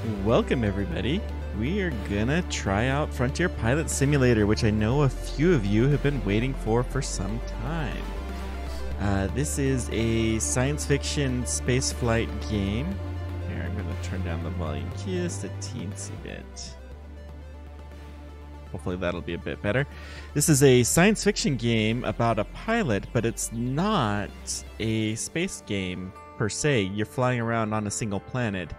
Welcome everybody. We are gonna try out Frontier Pilot Simulator, which I know a few of you have been waiting for some time. This is a science fiction space flight game. Here, I'm gonna turn down the volume just a teensy bit. Hopefully that'll be a bit better. This is a science fiction game about a pilot, but it's not a space game per se. You're flying around on a single planet.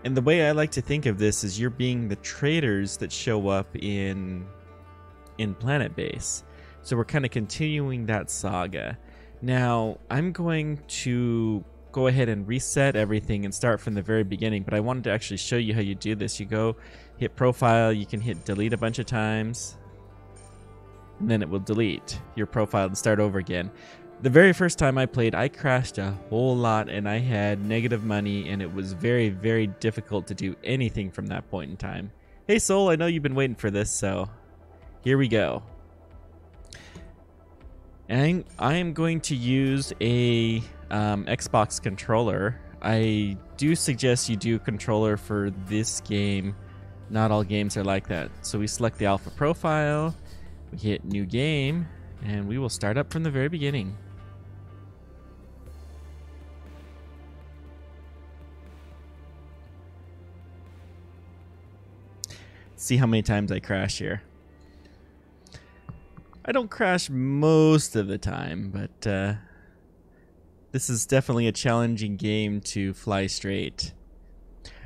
And the way I like to think of this is you're being the traders that show up in Planet Base. So we're kind of continuing that saga. Now, I'm going to go ahead and reset everything and start from the very beginning, but I wanted to actually show you how you do this. You go hit profile, you can hit delete a bunch of times, and then it will delete your profile and start over again. The very first time I played, I crashed a whole lot and I had negative money, and it was very, very difficult to do anything from that point in time. Hey Soul, I know you've been waiting for this, so here we go. And I am going to use a Xbox controller. I do suggest you do controller for this game. Not all games are like that. So we select the alpha profile, we hit new game, and we will start up from the very beginning. See how many times I crash here. I don't crash most of the time, but this is definitely a challenging game to fly straight.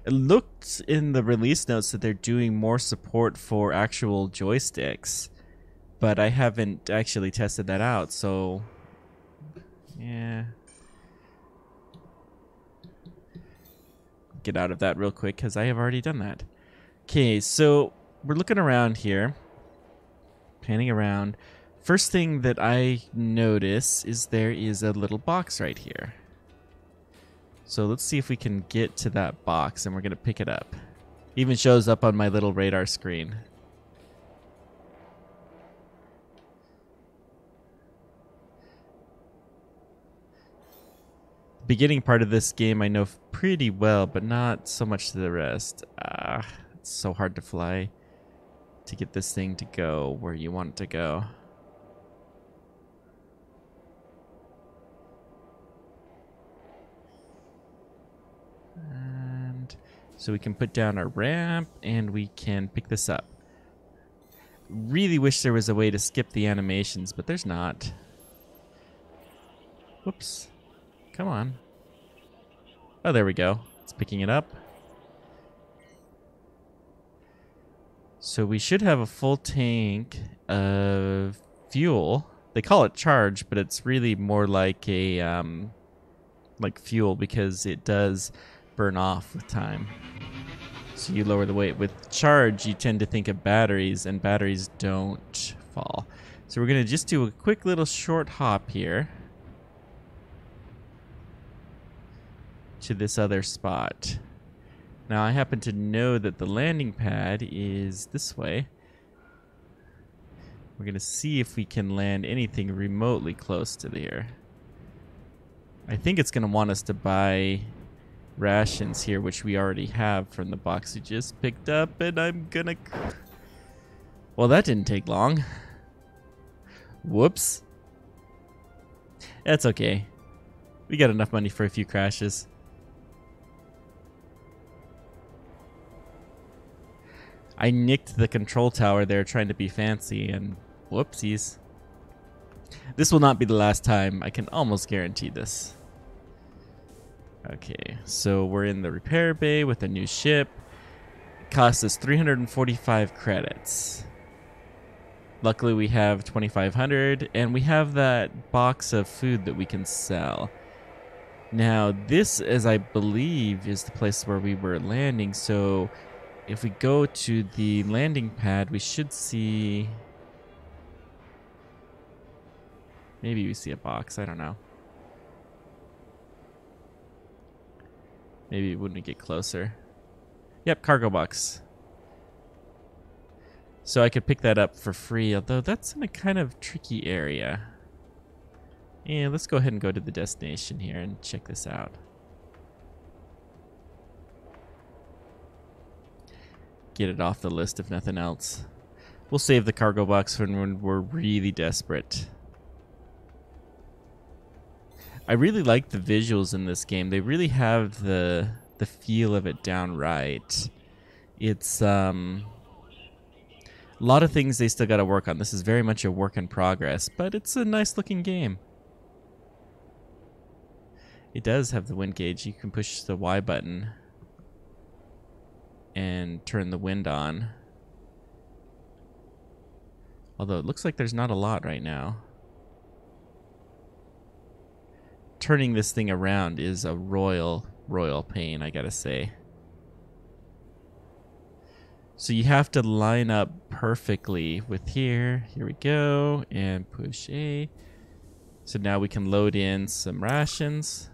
It looked in the release notes that they're doing more support for actual joysticks, but I haven't actually tested that out, so yeah. Get out of that real quick because I have already done that. Okay, so we're looking around here, panning around. First thing that I notice is there is a little box right here. So let's see if we can get to that box, and we're going to pick it up. Even shows up on my little radar screen. The beginning part of this game I know pretty well, but not so much to the rest. It's so hard to fly to get this thing to go where you want it to go. And so we can put down our ramp and we can pick this up. Really wish there was a way to skip the animations, but there's not. Whoops. Come on. Oh, there we go. It's picking it up. So we should have a full tank of fuel. They call it charge, but it's really more like a like fuel because it does burn off with time. So you lower the weight. With charge, you tend to think of batteries, and batteries don't fall. So we're going to just do a quick little short hop here to this other spot. Now, I happen to know that the landing pad is this way. We're going to see if we can land anything remotely close to there. I think it's going to want us to buy rations here, which we already have from the box we just picked up, and I'm going to... Well, that didn't take long. Whoops. That's okay. We got enough money for a few crashes. I nicked the control tower there trying to be fancy, and whoopsies. This will not be the last time. I can almost guarantee this. Okay, so we're in the repair bay with a new ship. It cost us 345 credits. Luckily we have 2,500, and we have that box of food that we can sell. Now this, as I believe, is the place where we were landing, so if we go to the landing pad, we should see... Maybe we see a box, I don't know. Maybe when we get closer. Yep, cargo box. So I could pick that up for free, although that's in a kind of tricky area. And let's go ahead and go to the destination here and check this out. get it off the list if nothing else. We'll save the cargo box for when we're really desperate. I really like the visuals in this game. They really have the feel of it down right. It's a lot of things they still got to work on. This is very much a work in progress, but it's a nice looking game. It does have the wind gauge. You can push the Y button and turn the wind on. Although it looks like there's not a lot right now. Turning this thing around is a royal pain, I gotta say. So you have to line up perfectly with here. Here we go, and push A. So now we can load in some rations.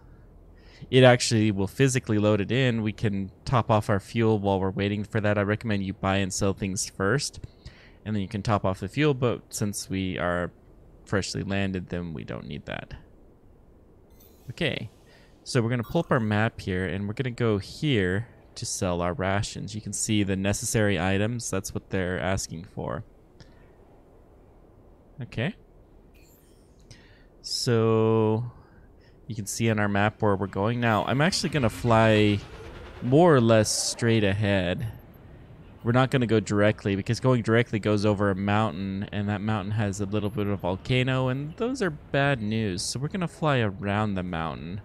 It actually will physically load it in. We can top off our fuel while we're waiting for that. I recommend you buy and sell things first, and then you can top off the fuel, but since we are freshly landed, then we don't need that. Okay, so we're going to pull up our map here, and we're going to go here to sell our rations. You can see the necessary items. That's what they're asking for. Okay. So you can see on our map where we're going. Now, I'm actually going to fly more or less straight ahead. We're not going to go directly because going directly goes over a mountain, and that mountain has a little bit of a volcano, and those are bad news. So we're going to fly around the mountain.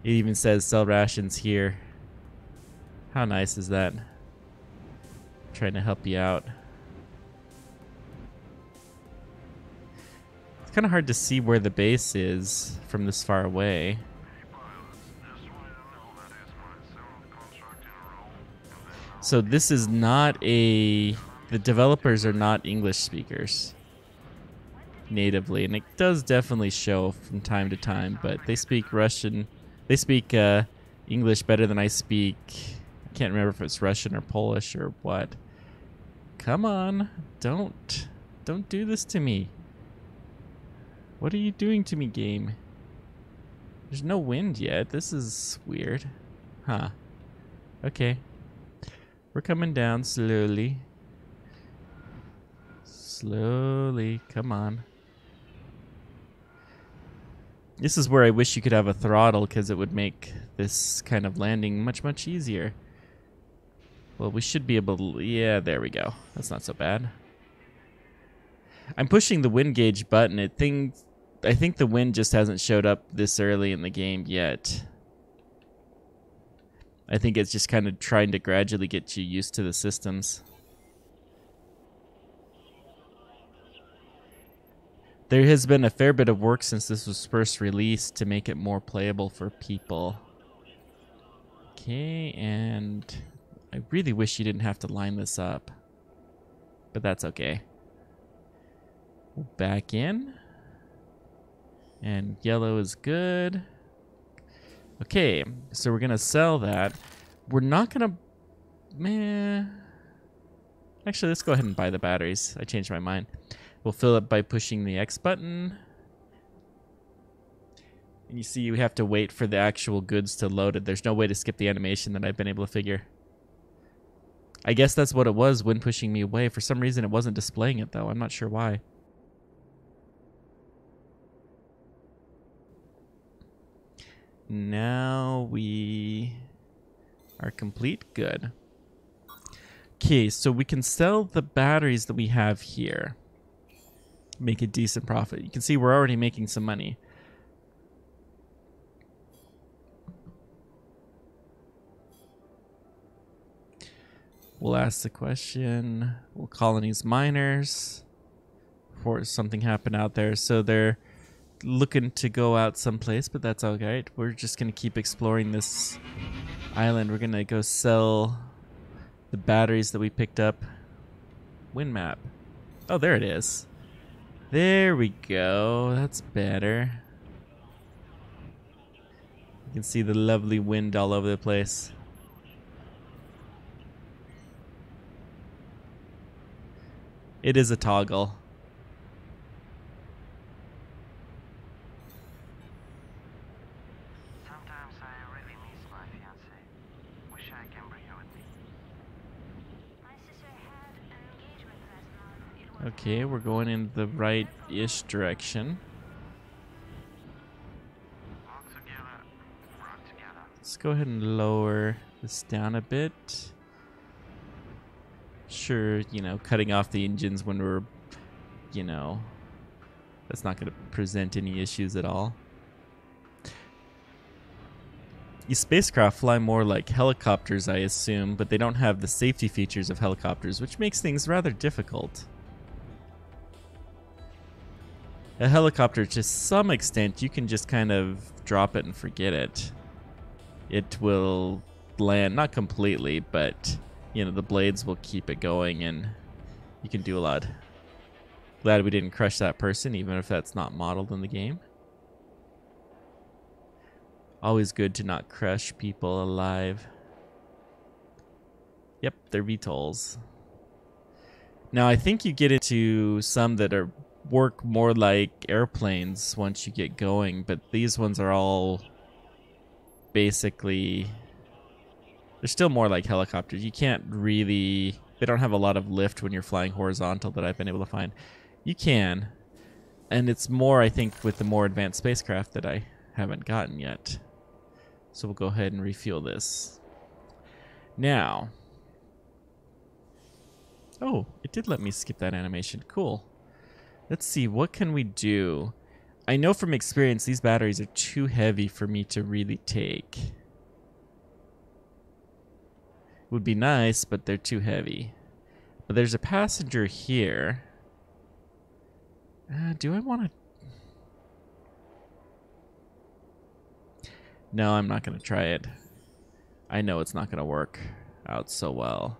It even says sell rations here. How nice is that? I'm trying to help you out. It's kind of hard to see where the base is from this far away. So this is not a... The developers are not English speakers natively, and it does definitely show from time to time, but they speak Russian. They speak English better than I speak. I can't remember if it's Russian or Polish or what. Come on, don't do this to me. What are you doing to me, game? There's no wind yet. This is weird. Huh. Okay. We're coming down slowly. Slowly. Come on. This is where I wish you could have a throttle, because it would make this kind of landing much, much easier. Well, we should be able to... Yeah, there we go. That's not so bad. I'm pushing the wind gauge button. I think the wind just hasn't showed up this early in the game yet. I think it's just kind of trying to gradually get you used to the systems. There has been a fair bit of work since this was first released to make it more playable for people. Okay, and I really wish you didn't have to line this up, but that's okay. We'll back in, and yellow is good. Okay, so we're gonna sell that. We're not gonna... Actually, let's go ahead and buy the batteries. I changed my mind. We'll fill it by pushing the X button. And you see we have to wait for the actual goods to load it. There's no way to skip the animation that I've been able to figure. I guess that's what it was when pushing me away. For some reason, it wasn't displaying it, though. I'm not sure why. Now we are complete. Good. Okay, so we can sell the batteries that we have here. Make a decent profit. You can see we're already making some money. We'll ask the question. Will colonies miners before something happen out there? So they're looking to go out someplace, but that's okay. We're just going to keep exploring this island. We're going to go sell the batteries that we picked up. Wind map. Oh, there it is. There we go. That's better. You can see the lovely wind all over the place. It is a toggle. Sometimes I really miss my fiancée. Wish I can bring her with me. Okay, we're going in the right-ish direction. Let's go ahead and lower this down a bit. Sure, you know, cutting off the engines when we're, you know, that's not going to present any issues at all. These spacecraft fly more like helicopters, I assume, but they don't have the safety features of helicopters, which makes things rather difficult. A helicopter, to some extent, you can just kind of drop it and forget it. It will land, not completely, but, you know, the blades will keep it going and you can do a lot. Glad we didn't crush that person, even if that's not modeled in the game. Always good to not crush people alive. Yep, they're VTOLs. Now, I think you get into some that work more like airplanes once you get going, but these ones are all basically, they're still more like helicopters. You can't really, they don't have a lot of lift when you're flying horizontal that I've been able to find. You can, and it's more, I think, with the more advanced spacecraft that I haven't gotten yet. So we'll go ahead and refuel this. Now, oh, it did let me skip that animation. Cool. Let's see, what can we do? I know from experience these batteries are too heavy for me to really take. Would be nice, but they're too heavy. But there's a passenger here. Do I want to... No, I'm not going to try it. I know it's not going to work out so well.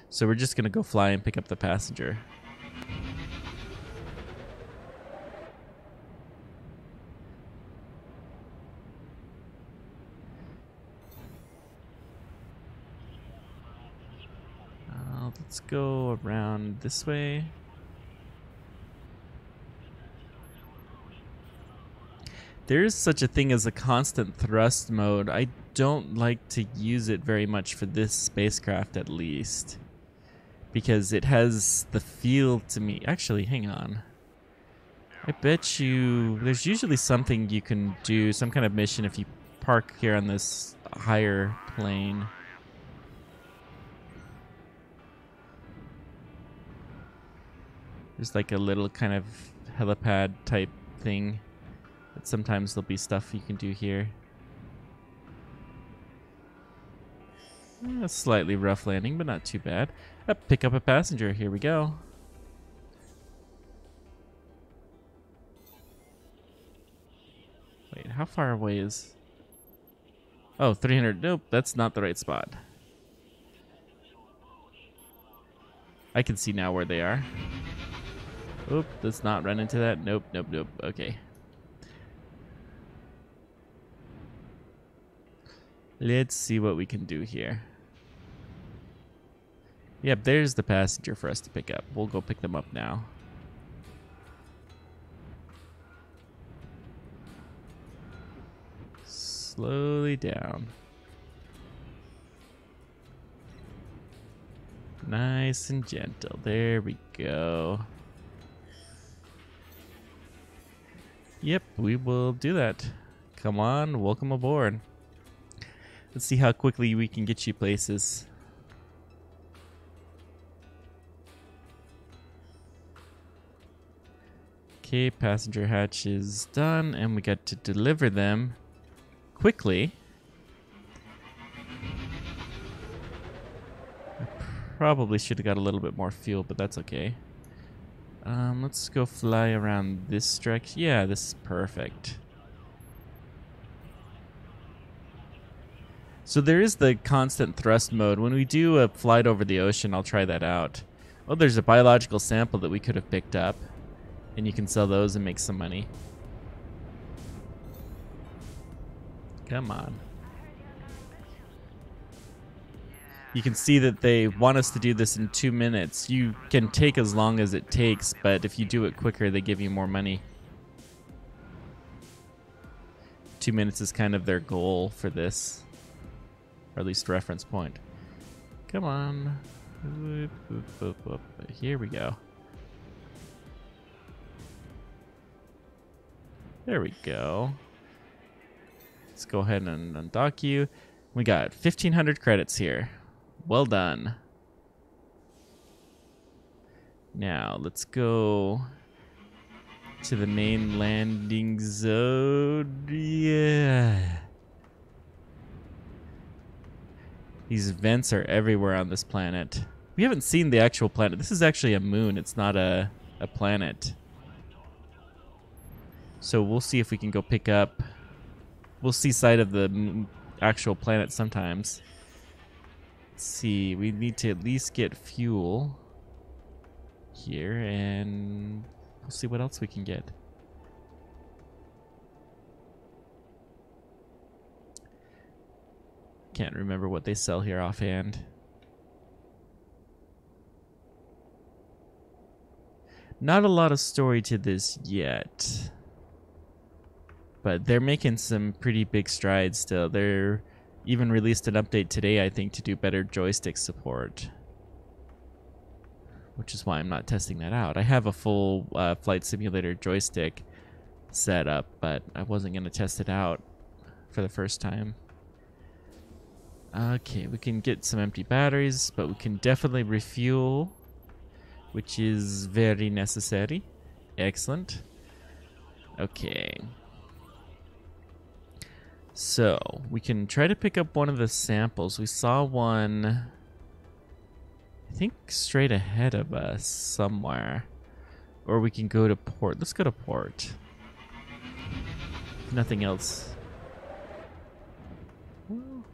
So we're just going to go fly and pick up the passenger. Let's go around this way. There is such a thing as a constant thrust mode. I don't like to use it very much for this spacecraft, at least, because it has the feel to me. Actually, hang on. I bet you there's usually something you can do, some kind of mission if you park here on this higher plane. There's like a little kind of helipad type thing. But sometimes there'll be stuff you can do here. A slightly rough landing, but not too bad. Pick up a passenger. Here we go. Wait, how far away is... Oh, 300. Nope, that's not the right spot. I can see now where they are. Oop, let's not run into that. Nope, nope, nope. Okay. Let's see what we can do here. Yep, there's the passenger for us to pick up. We'll go pick them up now. Slowly down. Nice and gentle. There we go. Yep, we will do that. Come on, welcome aboard. Let's see how quickly we can get you places. Okay, passenger hatch is done, and we got to deliver them quickly. I probably should have got a little bit more fuel, but that's okay. Let's go fly around this direction. Yeah, this is perfect. So there is the constant thrust mode. When we do a flight over the ocean, I'll try that out. Oh, there's a biological sample that we could have picked up. And you can sell those and make some money. Come on. You can see that they want us to do this in 2 minutes. You can take as long as it takes, but if you do it quicker, they give you more money. 2 minutes is kind of their goal for this. Or at least reference point. Come on. Whoop, whoop, whoop, whoop. Here we go. There we go. Let's go ahead and undock you. We got 1,500 credits here. Well done. Now, let's go to the main landing zone. Yeah. These vents are everywhere on this planet. We haven't seen the actual planet. This is actually a moon. It's not a planet. So we'll see if we can go pick up. We'll see sight of the actual planet sometimes. Let's see. We need to at least get fuel here, and we'll see what else we can get. Can't remember what they sell here offhand. Not a lot of story to this yet, but they're making some pretty big strides still. They're even released an update today, I think, to do better joystick support, which is why I'm not testing that out. I have a full Flight Simulator joystick set up, but I wasn't going to test it out for the first time. Okay, we can get some empty batteries, but we can definitely refuel, which is very necessary. Excellent. Okay. So, we can try to pick up one of the samples. We saw one, I think, straight ahead of us somewhere. Or we can go to port. Let's go to port. Nothing else.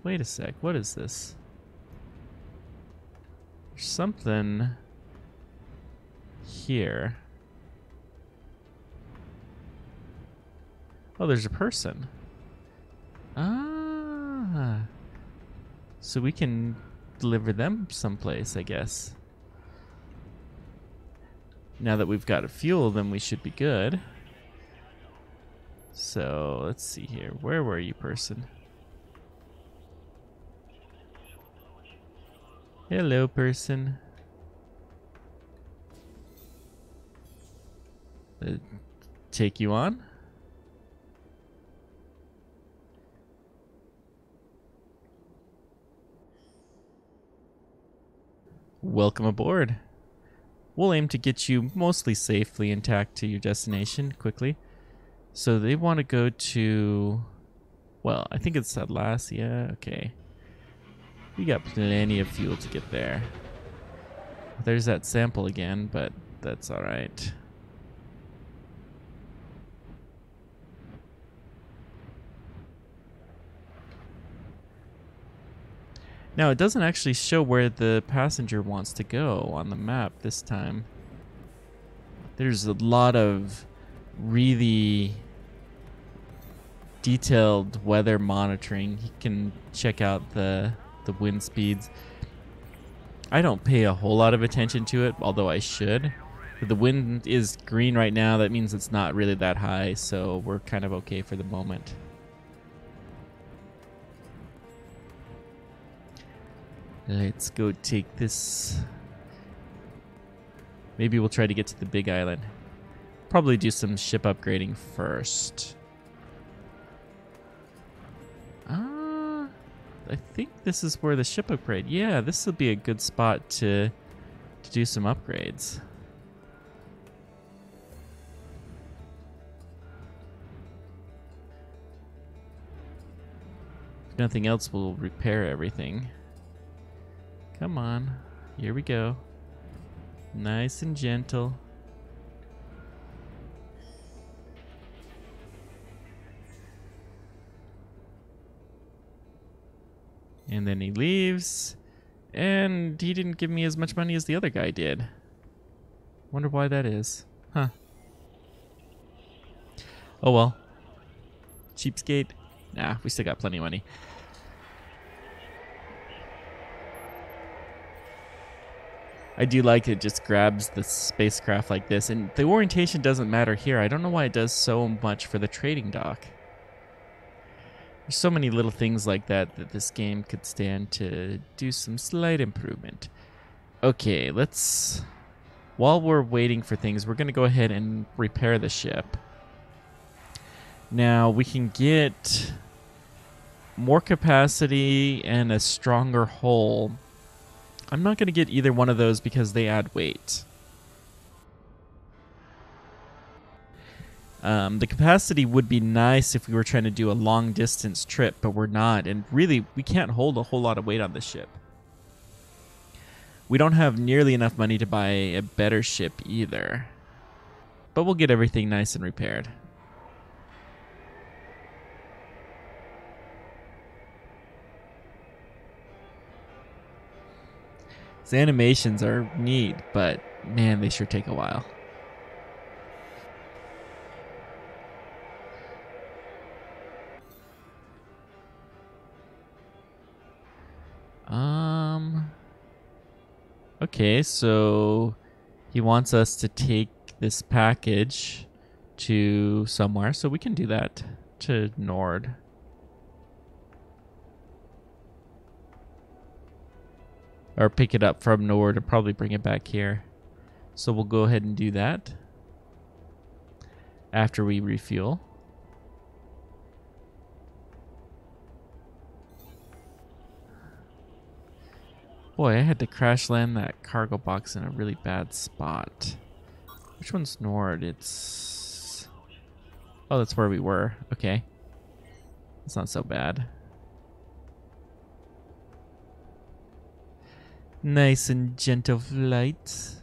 Wait a sec. What is this? There's something here. Oh, there's a person. Ah. So we can deliver them someplace, I guess. Now that we've got a fuel, then we should be good. So, let's see here. Where were you, person? Hello, person. Take you on? Welcome aboard. We'll aim to get you mostly safely intact to your destination quickly. So they want to go to... Well, I think it's Atlasia. Okay. We got plenty of fuel to get there. There's that sample again, but that's alright. Now, it doesn't actually show where the passenger wants to go on the map this time. There's a lot of really detailed weather monitoring. You can check out the wind speeds. I don't pay a whole lot of attention to it, although I should. But the wind is green right now. That means it's not really that high, so we're kind of okay for the moment. Let's go take this. Maybe we'll try to get to the big island. Probably do some ship upgrading first. I think this is where the ship upgrade. Yeah, this will be a good spot to do some upgrades. If nothing else, we'll repair everything. Come on. Here we go. Nice and gentle. And then he leaves. And he didn't give me as much money as the other guy did. Wonder why that is. Huh. Oh well. Cheapskate. Nah, we still got plenty of money. I do like it just grabs the spacecraft like this. And the orientation doesn't matter here. I don't know why it does so much for the trading dock. There's so many little things like that that this game could stand to do some slight improvement. Okay, let's... While we're waiting for things, we're going to go ahead and repair the ship. Now we can get more capacity and a stronger hull. I'm not going to get either one of those because they add weight. The capacity would be nice if we were trying to do a long distance trip, but we're not. And really, we can't hold a whole lot of weight on this ship. We don't have nearly enough money to buy a better ship either. But we'll get everything nice and repaired. These animations are neat, but man, they sure take a while. Okay, so he wants us to take this package to somewhere, so we can do that to Nord. Or pick it up from Nord and probably bring it back here. So we'll go ahead and do that after we refuel. Boy, I had to crash land that cargo box in a really bad spot. Which one's Nord? It's... Oh, that's where we were. Okay. That's not so bad. Nice and gentle flight.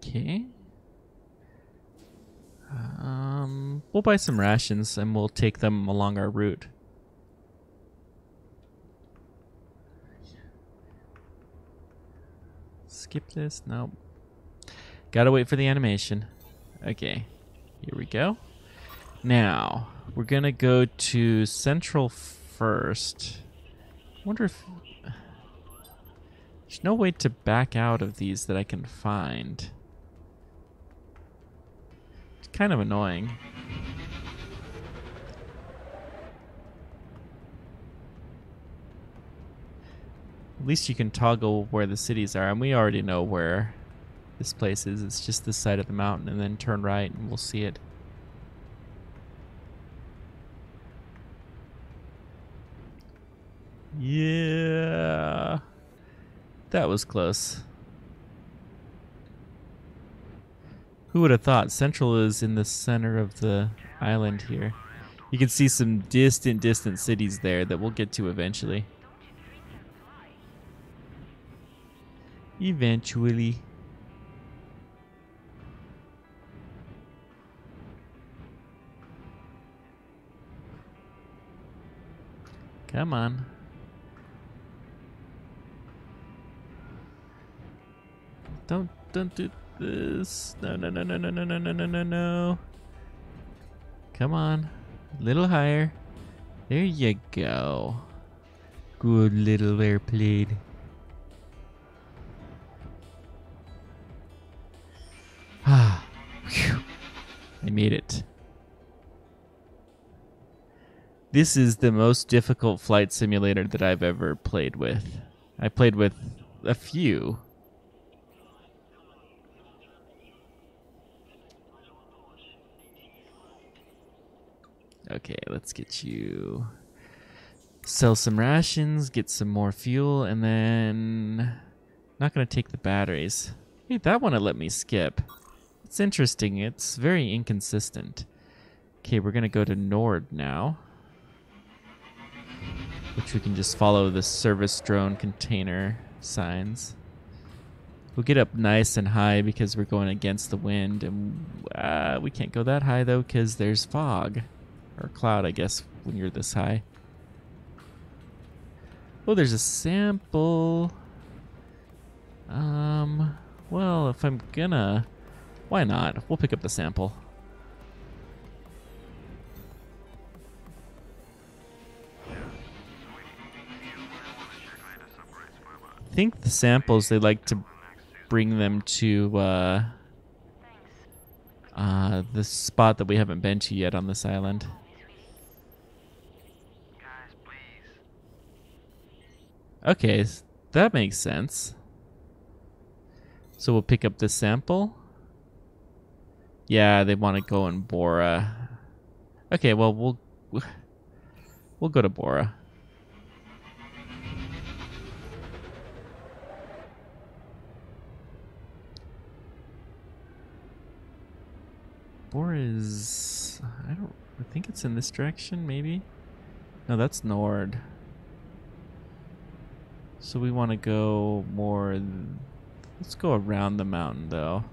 Okay. We'll buy some rations and we'll take them along our route. Skip this? Nope. Gotta wait for the animation. Okay. Here we go. Now, we're gonna go to Central first. I wonder if... There's no way to back out of these that I can find. It's kind of annoying. At least you can toggle where the cities are, and we already know where this place is. It's just this side of the mountain, and then turn right and we'll see it. Yeah. That was close. Who would have thought? Central is in the center of the island here. You can see some distant cities there that we'll get to eventually. Eventually. Come on. Don't do this. No. No. Come on. A little higher. There you go. Good little airplane. Ah. I made it. This is the most difficult flight simulator that I've ever played with. I played with a few. Okay, let's get you... Sell some rations, get some more fuel, and then... Not going to take the batteries. Hey, that one it let me skip. It's interesting. It's very inconsistent. Okay, we're going to go to Nord now. Which we can just follow the service drone container signs. We'll get up nice and high because we're going against the wind. And we can't go that high, though, because there's fog. Or cloud, I guess, when you're this high. Oh, there's a sample. Well, if I'm gonna... Why not? We'll pick up the sample. I think the samples, they like to bring them to the spot that we haven't been to yet on this island. Guys, please. Okay, that makes sense. So we'll pick up this sample. Yeah, they want to go in Bora. Okay, well we'll go to Bora. Bora is, I think it's in this direction, maybe? No, that's Nord. So we want to go more, let's go around the mountain though.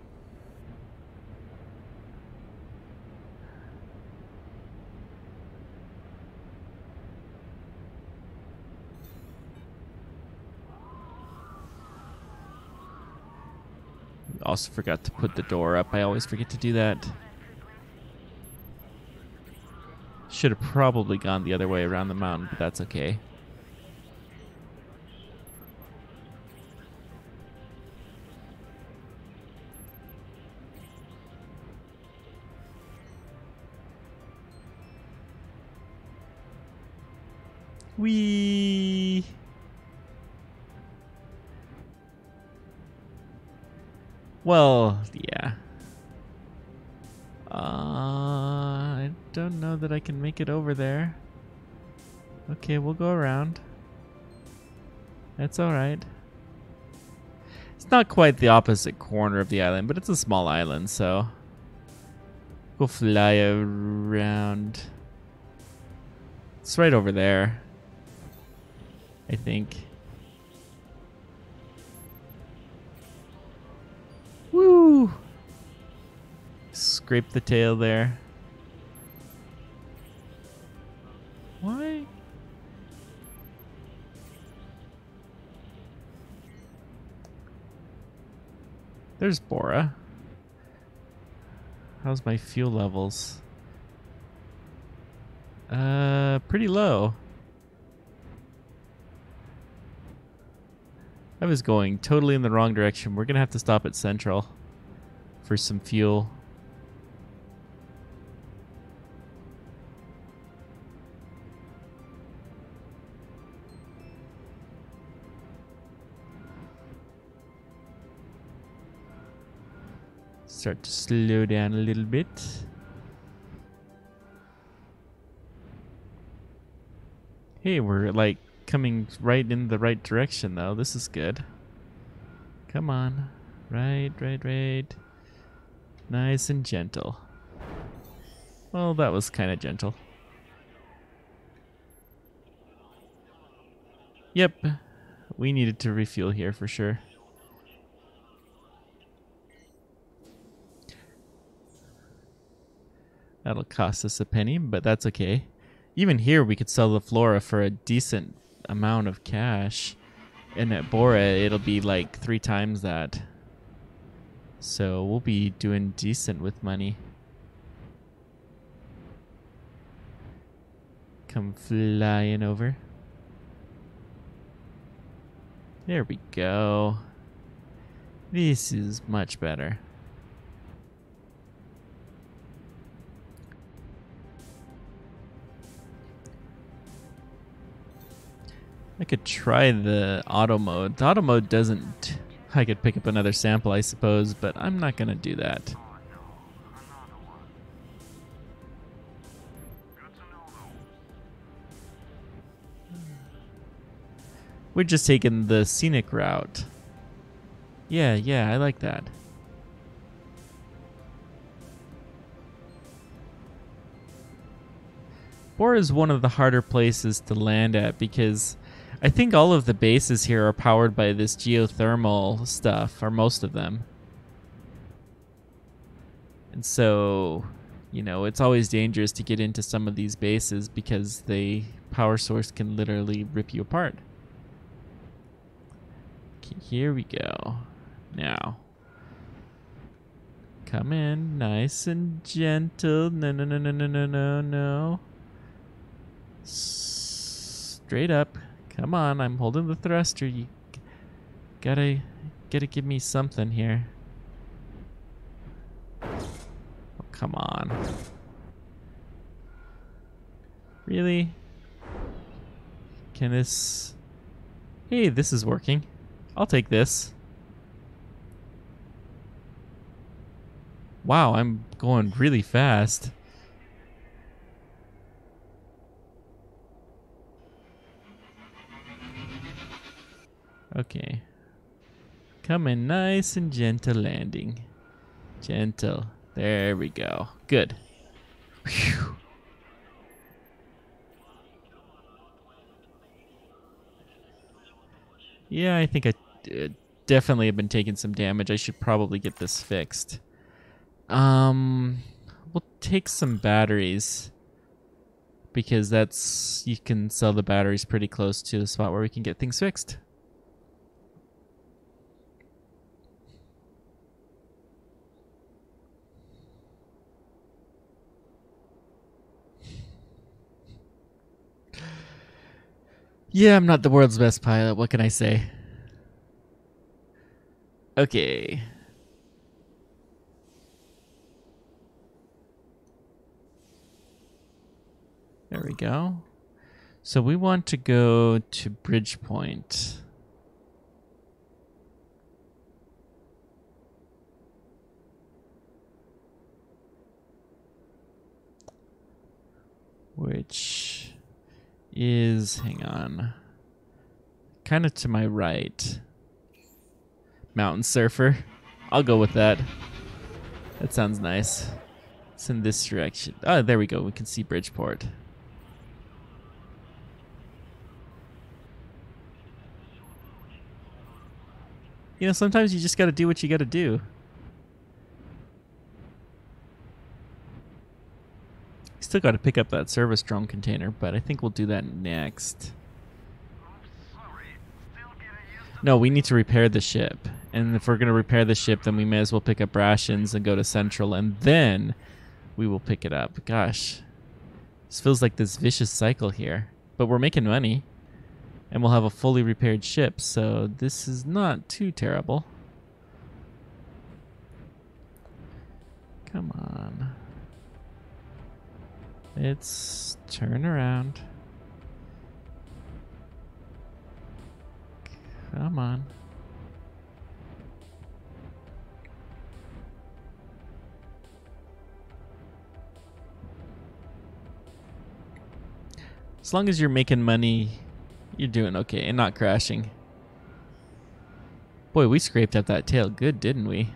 Also forgot to put the door up. I always forget to do that. Should have probably gone the other way around the mountain, but that's okay. Whee! Well, yeah. I don't know that I can make it over there. Okay, we'll go around. That's alright. It's not quite the opposite corner of the island, but it's a small island, so we'll fly around. It's right over there, I think. Woo! Scrape the tail there. Why? There's Bora. How's my fuel levels? Pretty low. I was going totally in the wrong direction. We're gonna have to stop at Central for some fuel. Start to slow down a little bit. Hey, we're like coming right in the right direction though. This is good. Come on. Right. Nice and gentle. Well, that was kind of gentle. Yep. We needed to refuel here for sure. That'll cost us a penny, but that's okay. Even here, we could sell the Flora for a decent amount of cash. And at Bora, it'll be like 3 times that. So we'll be doing decent with money. Come flying over. There we go. This is much better. I could try the auto mode. The auto mode doesn't... I could pick up another sample, I suppose, but I'm not going to do that. Oh no, another one. Good to know though. We're just taking the scenic route. Yeah, I like that. Bora is one of the harder places to land at because I think all of the bases here are powered by this geothermal stuff, or most of them. And so, you know, it's always dangerous to get into some of these bases because the power source can literally rip you apart. Okay, here we go. Now. Come in, nice and gentle. No. Straight up. Come on, I'm holding the thruster. You gotta give me something here. Come on. Really? Can this... Hey, this is working. I'll take this. Wow, I'm going really fast. Okay. Coming nice and gentle landing. Gentle. There we go. Good. Whew. Yeah, I think I definitely have been taking some damage. I should probably get this fixed. We'll take some batteries. Because that's... You can sell the batteries pretty close to the spot where we can get things fixed. Yeah, I'm not the world's best pilot. What can I say? Okay. There we go. So we want to go to Bridgepoint. Which is, hang on, kind of to my right. Mountain Surfer. I'll go with that. That sounds nice. It's in this direction. Oh, there we go. We can see Bridgeport. You know, sometimes you just got to do what you got to do. Still got to pick up that service drone container, but I think we'll do that next. No, we need to repair the ship. And if we're going to repair the ship, then we may as well pick up rations and go to Central, and then we will pick it up. Gosh. This feels like this vicious cycle here. But we're making money, and we'll have a fully repaired ship, so this is not too terrible. Come on. Let's turn around. Come on. As long as you're making money, you're doing okay and not crashing. Boy, we scraped up that tail good, didn't we?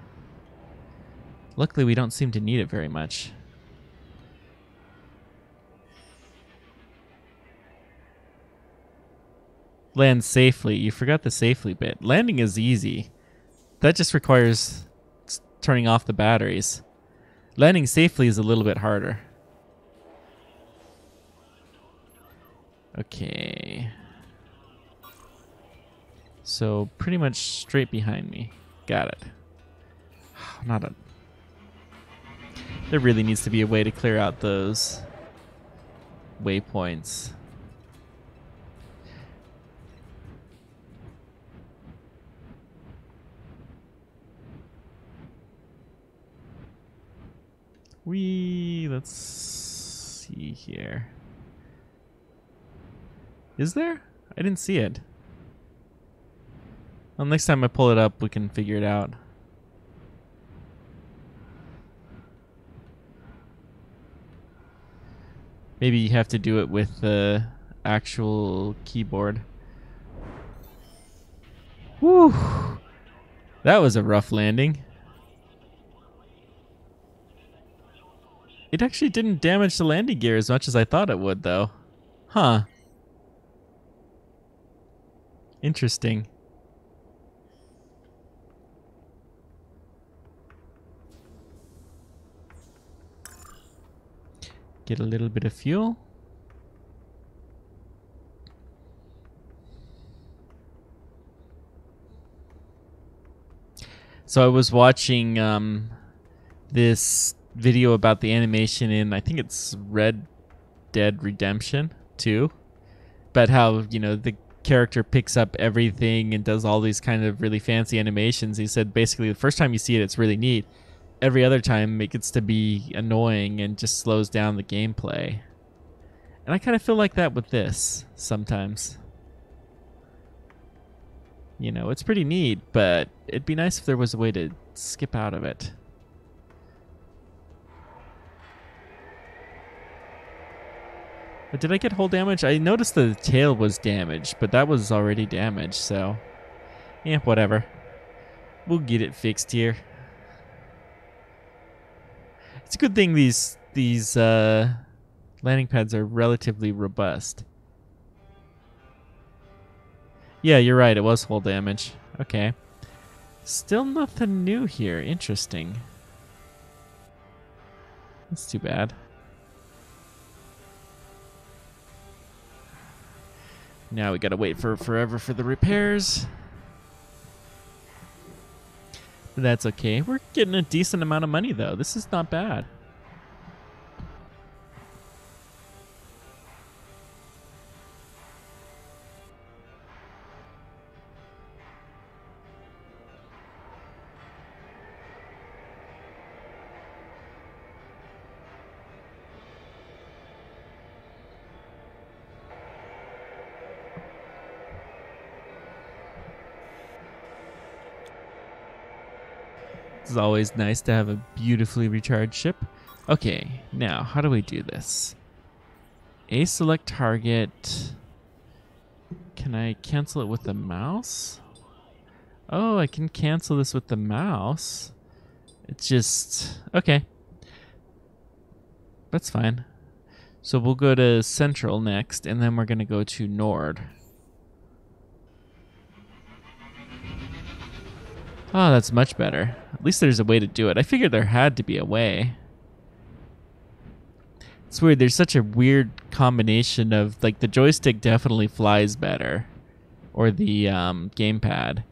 Luckily, we don't seem to need it very much. Land safely. You forgot the safely bit. Landing is easy. That just requires turning off the batteries. Landing safely is a little bit harder. Okay. So pretty much straight behind me. Got it. Not a... There really needs to be a way to clear out those waypoints. Let's see here. Is there? I didn't see it. Well, next time I pull it up, we can figure it out. Maybe you have to do it with the actual keyboard. Whew. That was a rough landing. It actually didn't damage the landing gear as much as I thought it would, though. Huh. Interesting. Get a little bit of fuel. So I was watching this video about the animation in, I think it's Red Dead Redemption 2, about how, you know, the character picks up everything and does all these kind of really fancy animations. He said basically the first time you see it, it's really neat, every other time it gets to be annoying and just slows down the gameplay. And I kind of feel like that with this sometimes. You know, it's pretty neat, but it'd be nice if there was a way to skip out of it. But did I get hull damage? I noticed the tail was damaged, but that was already damaged, so... yeah, whatever. We'll get it fixed here. It's a good thing these landing pads are relatively robust. Yeah, you're right. It was hull damage. Okay. Still nothing new here. Interesting. That's too bad. Now we gotta wait for forever for the repairs. But that's okay. We're getting a decent amount of money, though. This is not bad. It's always nice to have a beautifully recharged ship. Okay, now how do we do this? A select target. Can I cancel it with the mouse? Oh, I can cancel this with the mouse. It's just... okay. That's fine. So we'll go to Central next, and then we're going to go to Nord. Oh, that's much better. At least there's a way to do it. I figured there had to be a way. It's weird. There's such a weird combination of, like, the joystick definitely flies better. Or the gamepad.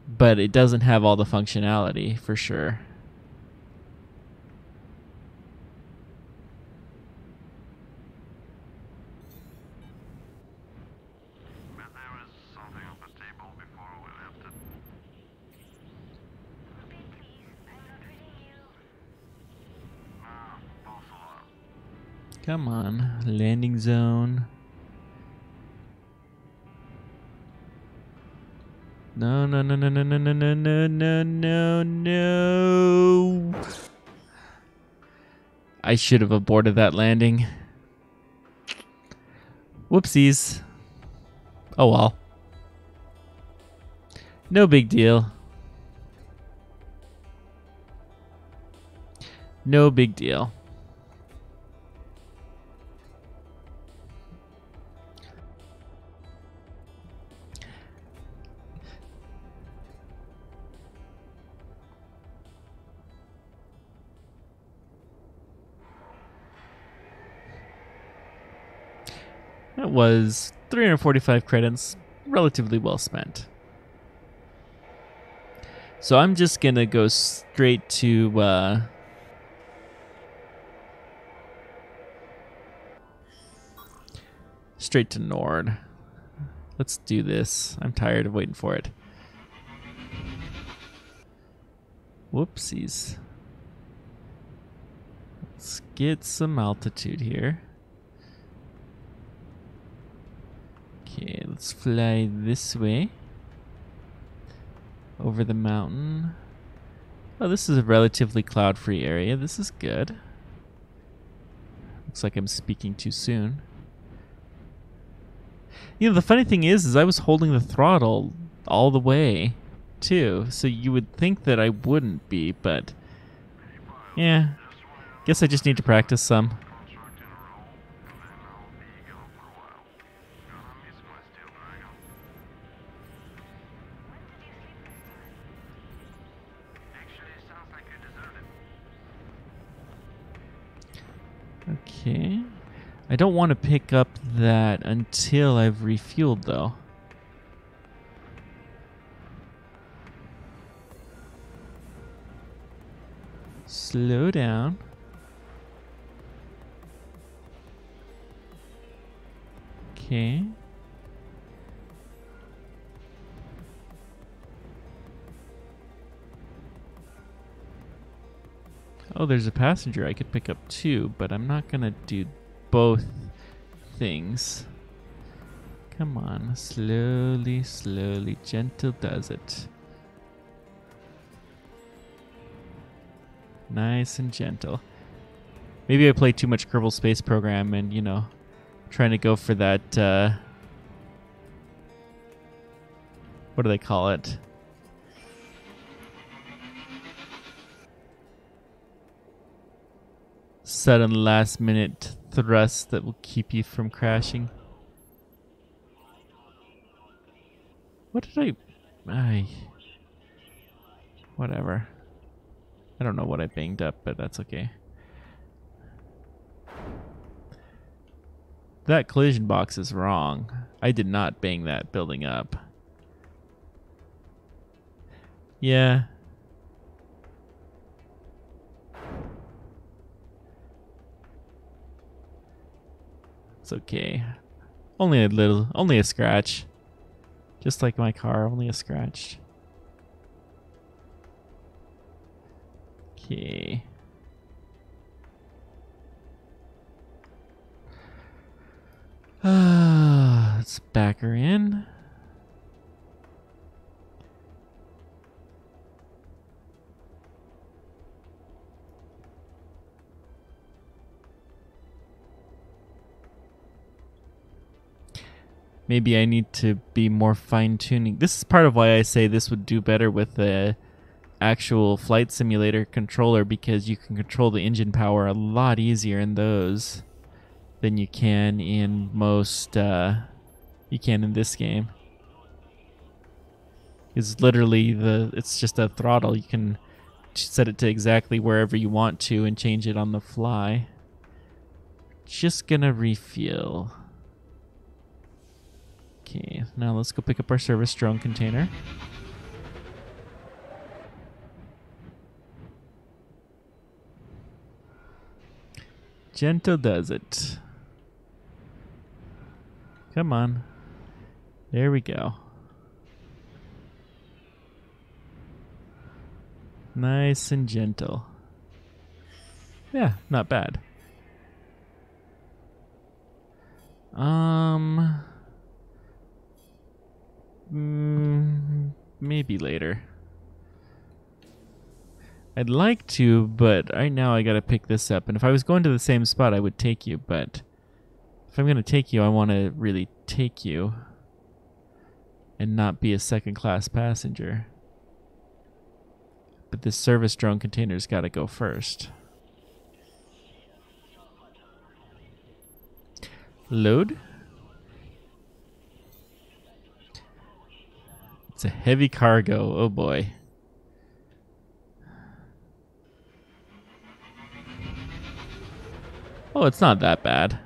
But it doesn't have all the functionality, for sure. But there is something on the table before we left it. Repeat, please. I'm not reading you. False alarm. Come on. Landing zone. No, no, no, no, no, no, no, no, no, no, no, no. I should have aborted that landing. Whoopsies. Oh well. No big deal. No big deal. That was 345 credits, relatively well spent. So I'm just gonna go straight to Nord. Let's do this. I'm tired of waiting for it. Whoopsies. Let's get some altitude here. Okay, let's fly this way. Over the mountain. Oh, this is a relatively cloud-free area. This is good. Looks like I'm speaking too soon. You know, the funny thing is I was holding the throttle all the way, too. So you would think that I wouldn't be, but... yeah. Guess I just need to practice some. Contract in a row, and then I'll be gone for a while. Gonna miss my steel dragon. When did you sleep this time? Actually, sounds like you deserve it. Okay. I don't want to pick up that until I've refueled, though. Slow down. Okay. Oh, there's a passenger I could pick up too, but I'm not gonna do both things. Come on, slowly, slowly, gentle does it. Nice and gentle. Maybe I play too much Kerbal Space Program and, you know, trying to go for that, what do they call it? Sudden last minute thrust that will keep you from crashing. What did whatever. I don't know what I banged up, but that's okay. That collision box is wrong. I did not bang that building up. Yeah. It's okay. Only a scratch. Just like my car, only a scratch. Okay. Let's back her in. Maybe I need to be more fine-tuning. This is part of why I say this would do better with the actual flight simulator controller, because you can control the engine power a lot easier in those than you can in most you can in this game. It's literally it's just a throttle. You can set it to exactly wherever you want to and change it on the fly. Just gonna refuel. Okay, now let's go pick up our service drone container. Gentle does it. Come on. There we go. Nice and gentle. Yeah, not bad. Maybe later. I'd like to, but right now I gotta pick this up. And if I was going to the same spot, I would take you. But if I'm gonna take you, I want to really take you and not be a second-class passenger. But this service drone container's gotta go first. Load. It's a heavy cargo. Oh boy. Oh, it's not that bad.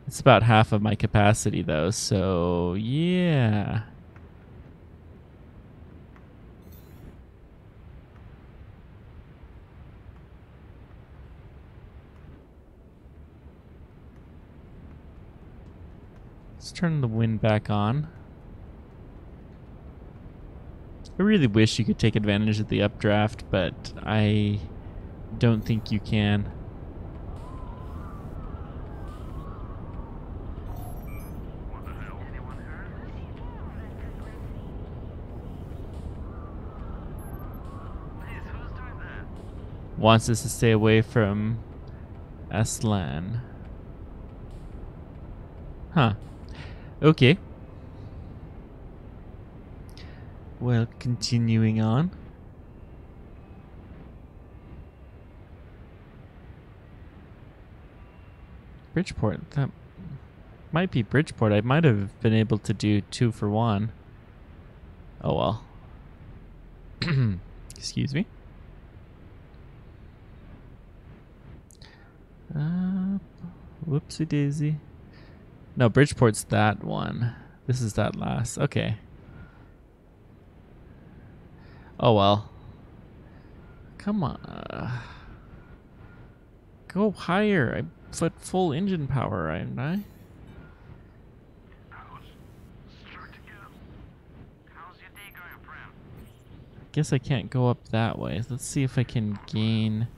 It's about half of my capacity though, so yeah. Let's turn the wind back on. I really wish you could take advantage of the updraft, but I don't think you can. What the hell? Anyone hurt? Please, who's doing that? Wants us to stay away from Aslan. Huh. Okay. Well, continuing on. Bridgeport. That might be Bridgeport. I might have been able to do 2 for 1. Oh well. Excuse me. Whoopsie daisy. No, Bridgeport's that one. This is that last. Okay. Oh well. Come on. Go higher. I put full engine power, ain't I? Ouch. Start again. How's your day going, friend? guess I can't go up that way. Let's see if I can gain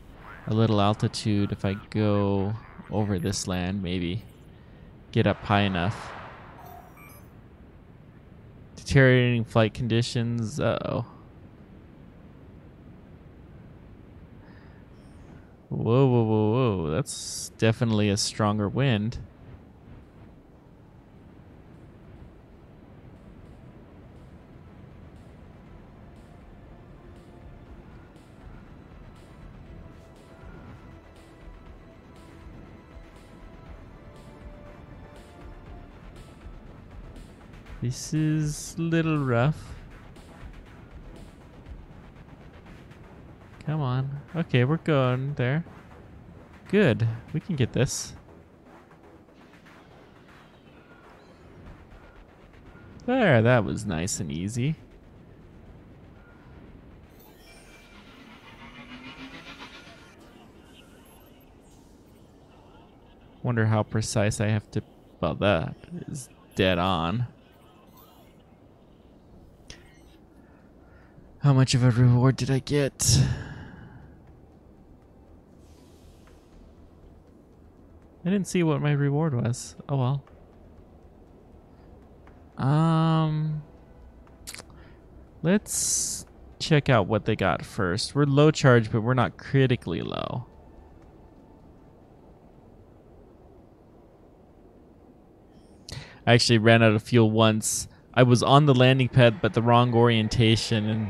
a little altitude if I go over this land, maybe. Get up high enough. Deteriorating flight conditions. Uh-oh. Whoa, whoa, whoa, whoa. That's definitely a stronger wind. This is a little rough. Come on. Okay, we're going there. Good. We can get this. There, that was nice and easy. Wonder how precise I have to... Well, that is dead on. How much of a reward did I get? I didn't see what my reward was. Oh well. Let's check out what they got first. We're low charge, but we're not critically low. I actually ran out of fuel once. I was on the landing pad, but the wrong orientation, and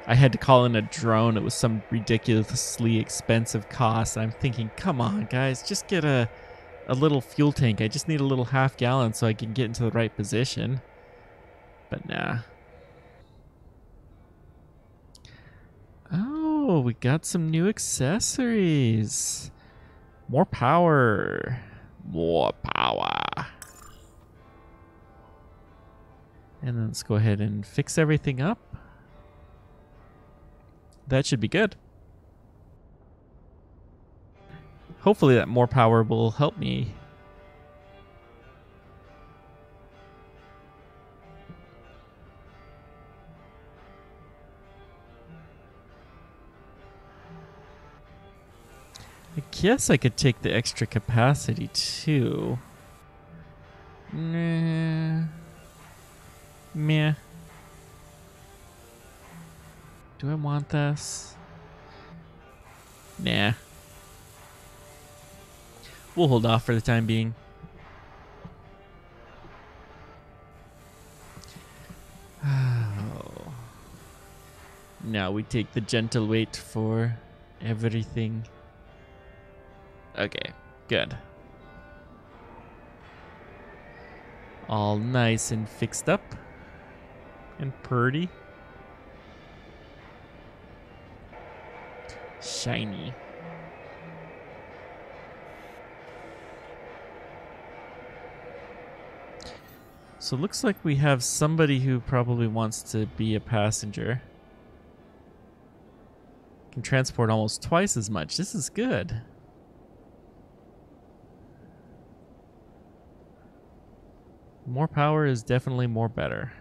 I had to call in a drone. It was some ridiculously expensive cost. I'm thinking, come on, guys, just get a little fuel tank. I just need a little half gallon so I can get into the right position. But nah. Oh, we got some new accessories. More power. More power. And then let's go ahead and fix everything up. That should be good. Hopefully that more power will help me. I guess I could take the extra capacity too. Nah. Meh. Do I want this? Nah. We'll hold off for the time being. Oh. Now we take the gentle weight for everything. Okay, good. All nice and fixed up and purty. Shiny. So it looks like we have somebody who probably wants to be a passenger. Can transport almost twice as much. This is good. More power is definitely more better.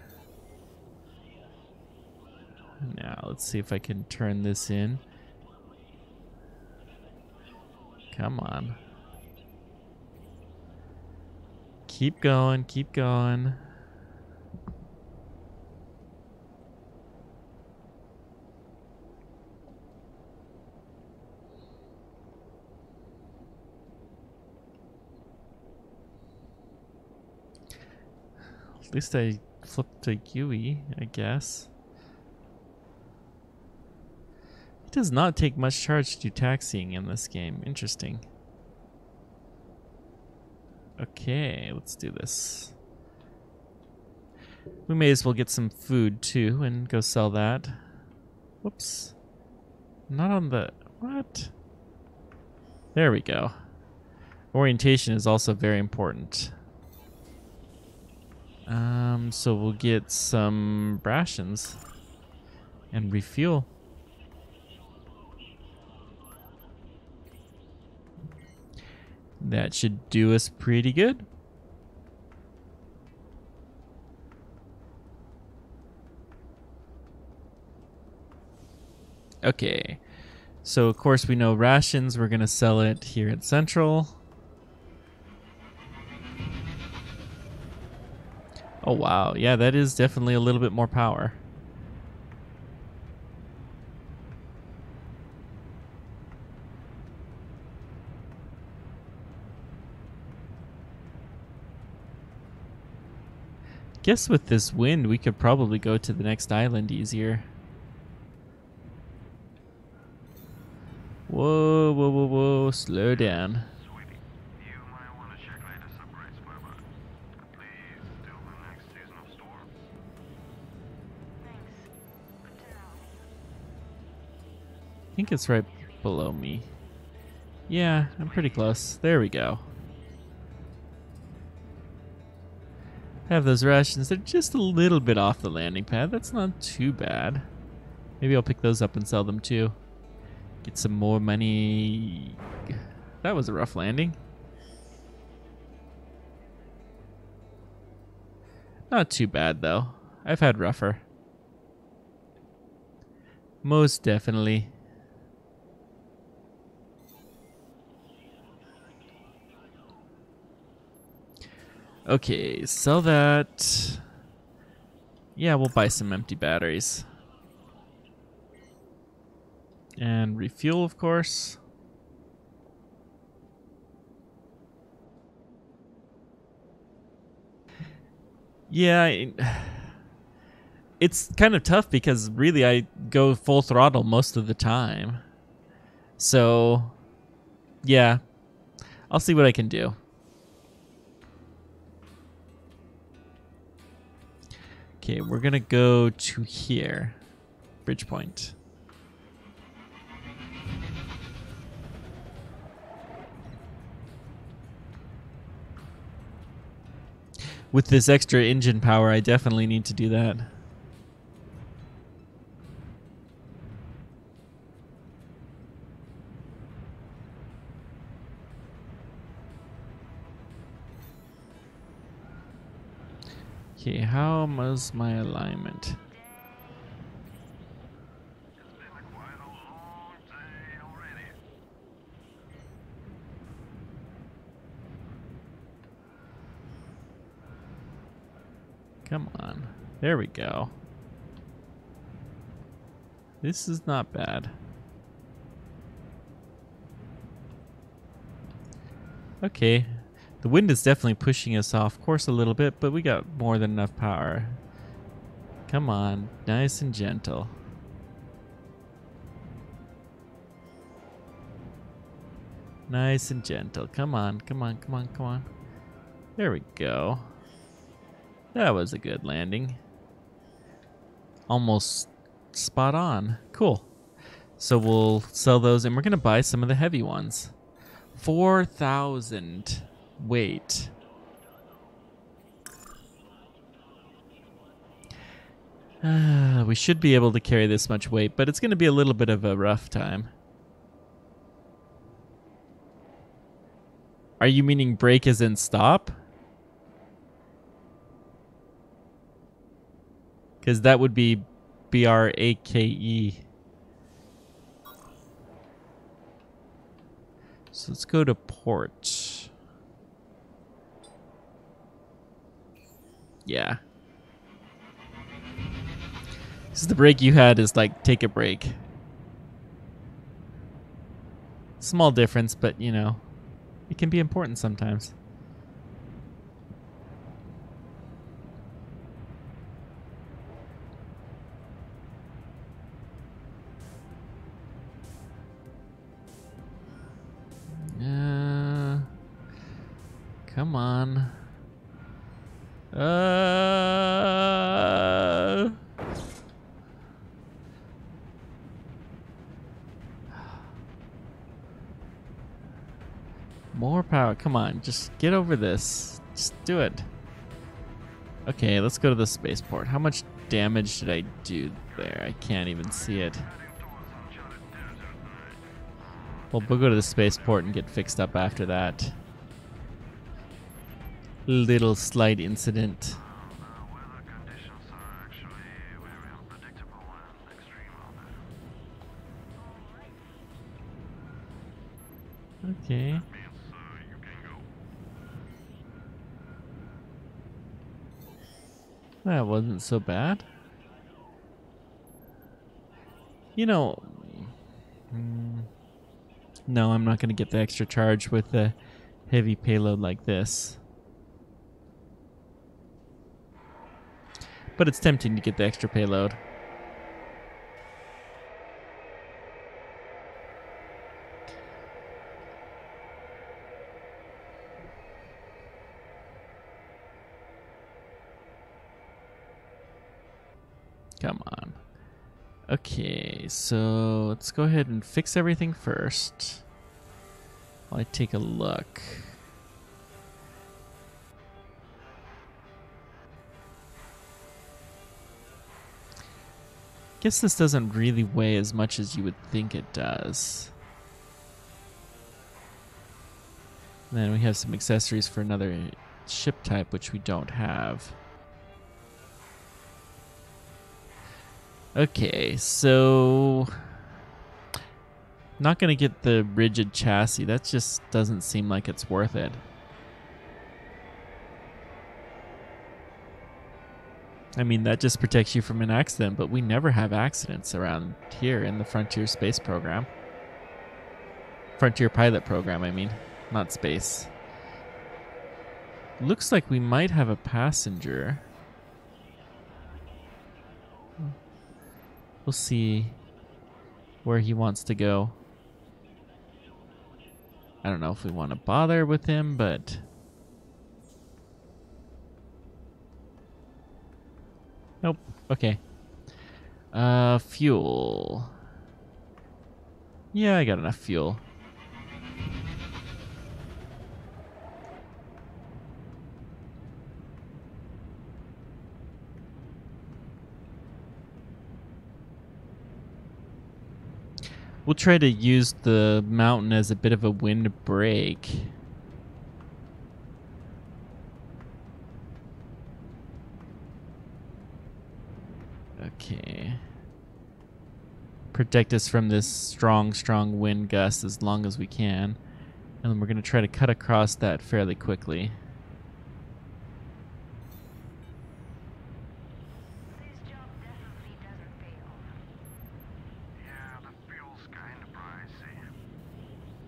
Now let's see if I can turn this in. Come on. Keep going, keep going. At least I flipped a Yui, I guess. It does not take much charge to do taxiing in this game. Interesting. Okay, let's do this. We may as well get some food too and go sell that. Whoops. Not on the... What? There we go. Orientation is also very important. So we'll get some rations and refuel. That should do us pretty good. Okay. So, of course, we know rations. We're going to sell it here at Central. Oh, wow. Yeah, that is definitely a little bit more power. Guess with this wind, we could probably go to the next island easier. Whoa, whoa, whoa, whoa. Slow down. Sweetie, you might want to check latest upgrades, Bubba. Please, till the next season of storms. Thanks. Good to know. I think it's right below me. Yeah, I'm pretty close. There we go. Have those rations. They're just a little bit off the landing pad. That's not too bad. Maybe I'll pick those up and sell them too. Get some more money. That was a rough landing. Not too bad though. I've had rougher. Most definitely. Okay, sell that. Yeah, we'll buy some empty batteries. And refuel, of course. Yeah, it's kind of tough because really I go full throttle most of the time. So, yeah, I'll see what I can do. Okay, we're going to go to here. Bridgepoint. With this extra engine power, I definitely need to do that. Okay, how was my alignment? It's been quite a long day already. Come on. There we go. This is not bad. Okay. The wind is definitely pushing us off course a little bit, but we got more than enough power. Come on. Nice and gentle. Nice and gentle. Come on, come on, come on, come on. There we go. That was a good landing. Almost spot on. Cool. So we'll sell those and we're going to buy some of the heavy ones. 4,000 weight. We should be able to carry this much weight, but it's going to be a little bit of a rough time. Are you meaning break as in stop? Because that would be BRAKE. So let's go to port. Yeah. This is the break you had is like take a break. Small difference, but you know, it can be important sometimes. Come on. More power. Come on. Just get over this. Just do it. Okay, let's go to the spaceport. How much damage did I do there? I can't even see it. Well, we'll go to the spaceport and get fixed up after that. Little slight incident. Weather conditions are actually very unpredictable and extreme out there. Okay. That means you can go. That wasn't so bad. You know, no, I'm not going to get the extra charge with a heavy payload like this. But it's tempting to get the extra payload. Come on. Okay, so let's go ahead and fix everything first. While I take a look. Guess this doesn't really weigh as much as you would think it does. And then we have some accessories for another ship type, which we don't have. Okay, so not gonna get the rigid chassis. That just doesn't seem like it's worth it. I mean, that just protects you from an accident, but we never have accidents around here in the Frontier Space Program. Frontier Pilot Program, I mean, not space. Looks like we might have a passenger. We'll see where he wants to go. I don't know if we want to bother with him, but... Nope. Okay. Fuel. Yeah, I got enough fuel. We'll try to use the mountain as a bit of a windbreak. Okay. Protect us from this strong wind gust as long as we can. And then we're going to try to cut across that fairly quickly. This job definitely doesn't pay off. Yeah, the fuel's kinda pricey.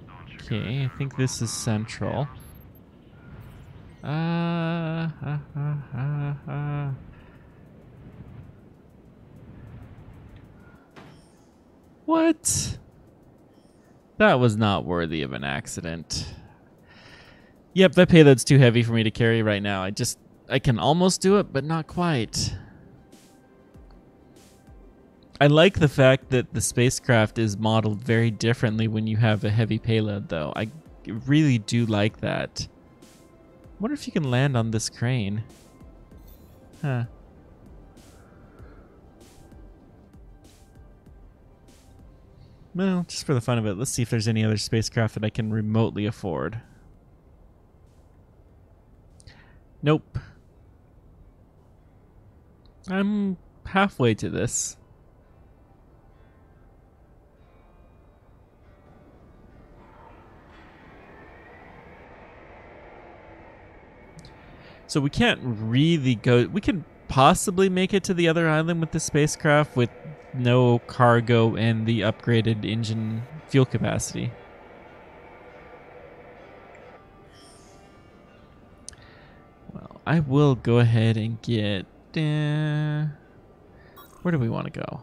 Don't you Okay, guys I think this is central. What? That was not worthy of an accident. Yep, that payload's too heavy for me to carry right now. I can almost do it, but not quite. I like the fact that the spacecraft is modeled very differently when you have a heavy payload, though. I really do like that. I wonder if you can land on this crane. Huh. Well, just for the fun of it, let's see if there's any other spacecraft that I can remotely afford. Nope. I'm halfway to this. So we can't really go... We can possibly make it to the other island with the spacecraft with no cargo and the upgraded engine fuel capacity. Well, I will go ahead and get... where do we want to go?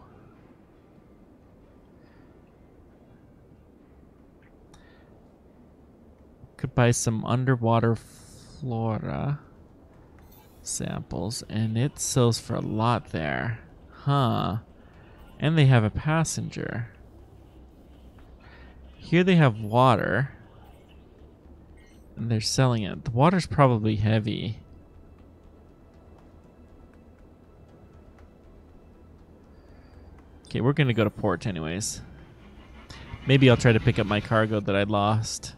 Could buy some underwater flora samples, and it sells for a lot there. Huh. And they have a passenger. Here they have water. And they're selling it. The water's probably heavy. Okay, we're gonna go to port anyways. Maybe I'll try to pick up my cargo that I lost.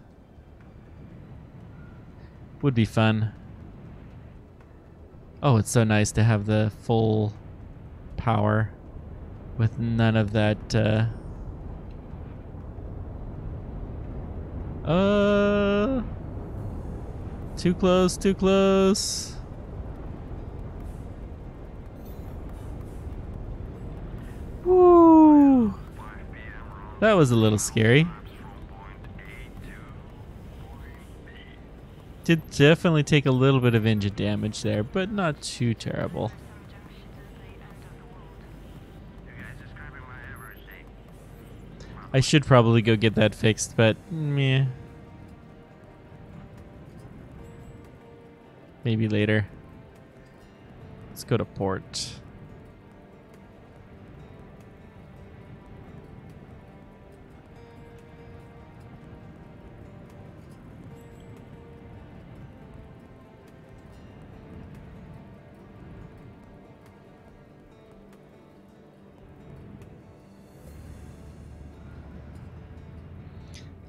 Would be fun. Oh, it's so nice to have the full power with none of that Too close, too close. Woo! 5 p.m. round That was a little scary. trips from point A to point B. Did definitely take a little bit of engine damage there, but not too terrible. Some junctions as they enter the world. You guys describing my average day? I should probably go get that fixed, but meh. Maybe later. Let's go to port.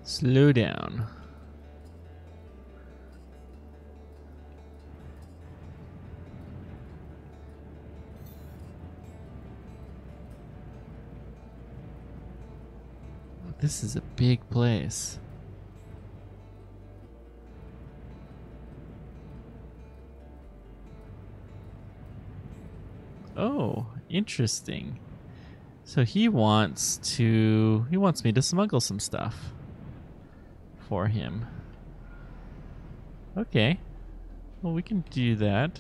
Slow down. This is a big place. Oh, interesting. So he wants me to smuggle some stuff for him. Okay. Well, we can do that.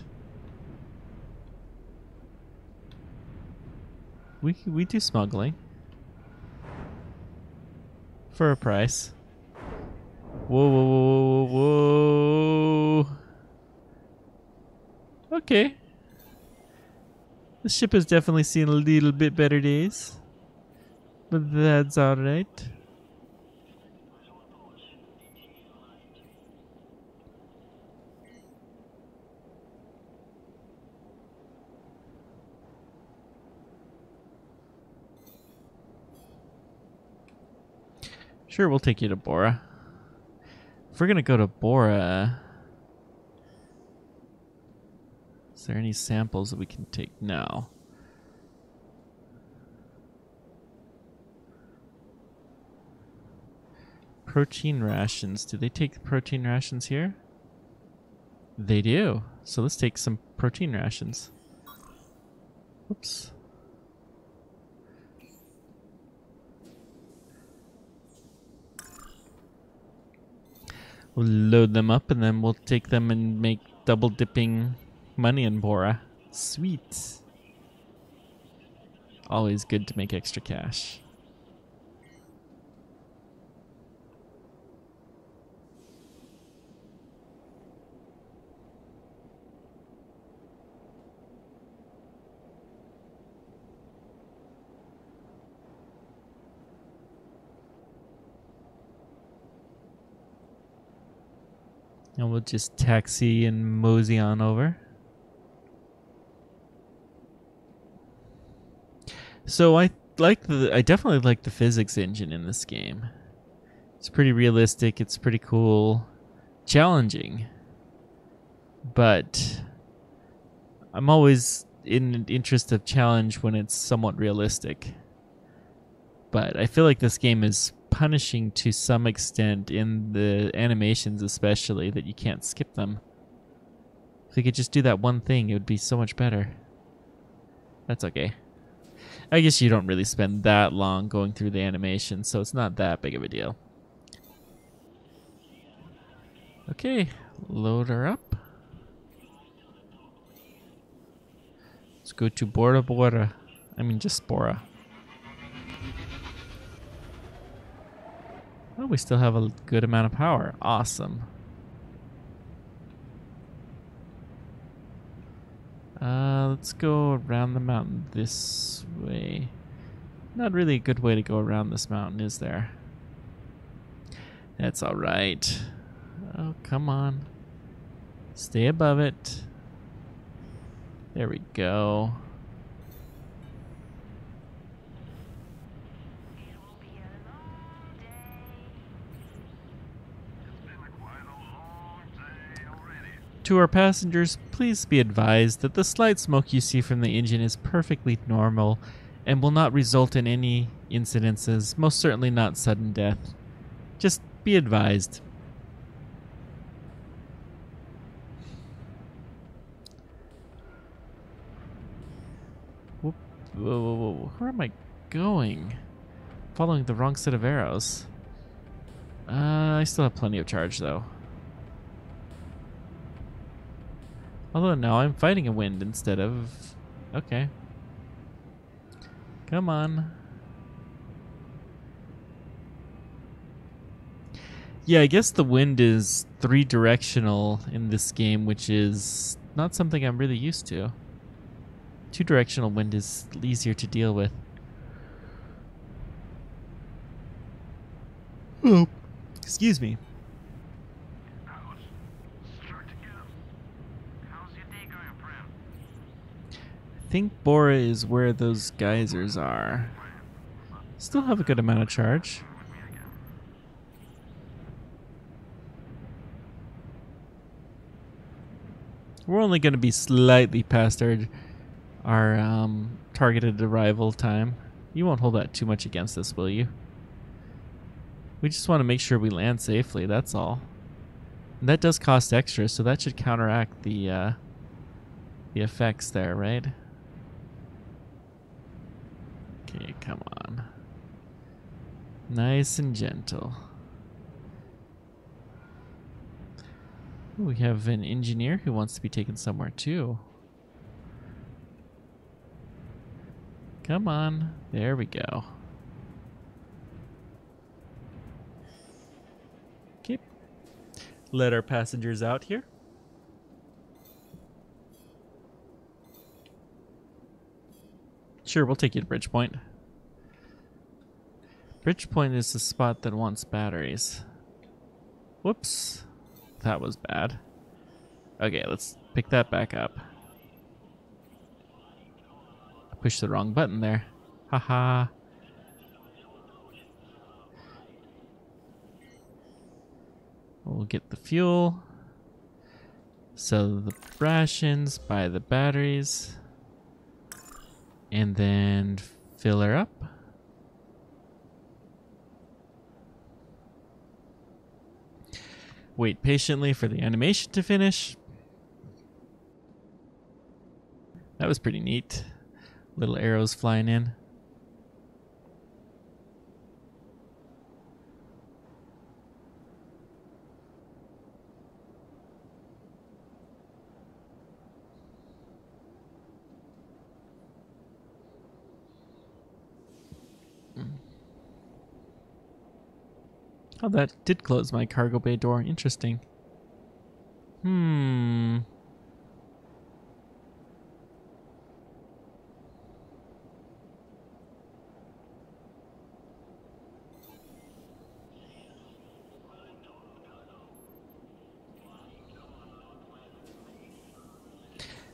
We do smuggling. For a price. Whoa, whoa, whoa, whoa, whoa. Okay. The ship has definitely seen a little bit better days. But that's alright. Sure, we'll take you to Bora. If we're gonna go to Bora, is there any samples that we can take? No. Protein rations. Do they take protein rations here? They do. So let's take some protein rations. Oops. We'll load them up and then we'll take them and make double dipping money in Bora. Sweet. Always good to make extra cash. And we'll just taxi and mosey on over. So I definitely like the physics engine in this game. It's pretty realistic, it's pretty cool. Challenging. But I'm always in interest of challenge when it's somewhat realistic. But I feel like this game is punishing to some extent in the animations, especially, that you can't skip them. If they could just do that one thing, it would be so much better. That's okay. I guess you don't really spend that long going through the animation, so it's not that big of a deal. Okay, load her up. Let's go to Bora Bora. I mean, just Bora. Oh, we still have a good amount of power. Awesome. Let's go around the mountain this way. Not really a good way to go around this mountain, is there? That's alright. Oh, come on. Stay above it. There we go. It will be a long day. It's been quite a long day already. To our passengers, please be advised that the slight smoke you see from the engine is perfectly normal and will not result in any incidences, most certainly not sudden death. Just Be advised. Whoop. Whoa, whoa, whoa. Where am I going? Following the wrong set of arrows. I still have plenty of charge, though. Although now I'm fighting a wind instead of... Okay. Come on. Yeah, I guess the wind is 3-directional in this game, which is not something I'm really used to. 2-directional wind is easier to deal with. Oh, excuse me. Ouch. Start again. How's your day going, friend? I think Bora is where those geysers are. Still have a good amount of charge. With me again. We're only going to be slightly past our targeted arrival time. You won't hold that too much against us, will you? We just want to make sure we land safely, that's all. And that does cost extra, so that should counteract the effects there, right? Okay, come on. Nice and gentle. Ooh, we have an engineer who wants to be taken somewhere too. Come on. There we go. Okay. Let our passengers out here. Sure, we'll take you to Bridgepoint. Bridgepoint is the spot that wants batteries. Whoops. That was bad. Okay, let's pick that back up. I pushed the wrong button there. Haha. We'll get the fuel. Sell the rations, buy the batteries. And then fill her up. Wait patiently for the animation to finish. That was pretty neat. Little arrows flying in. Oh, that did close my cargo bay door. Interesting.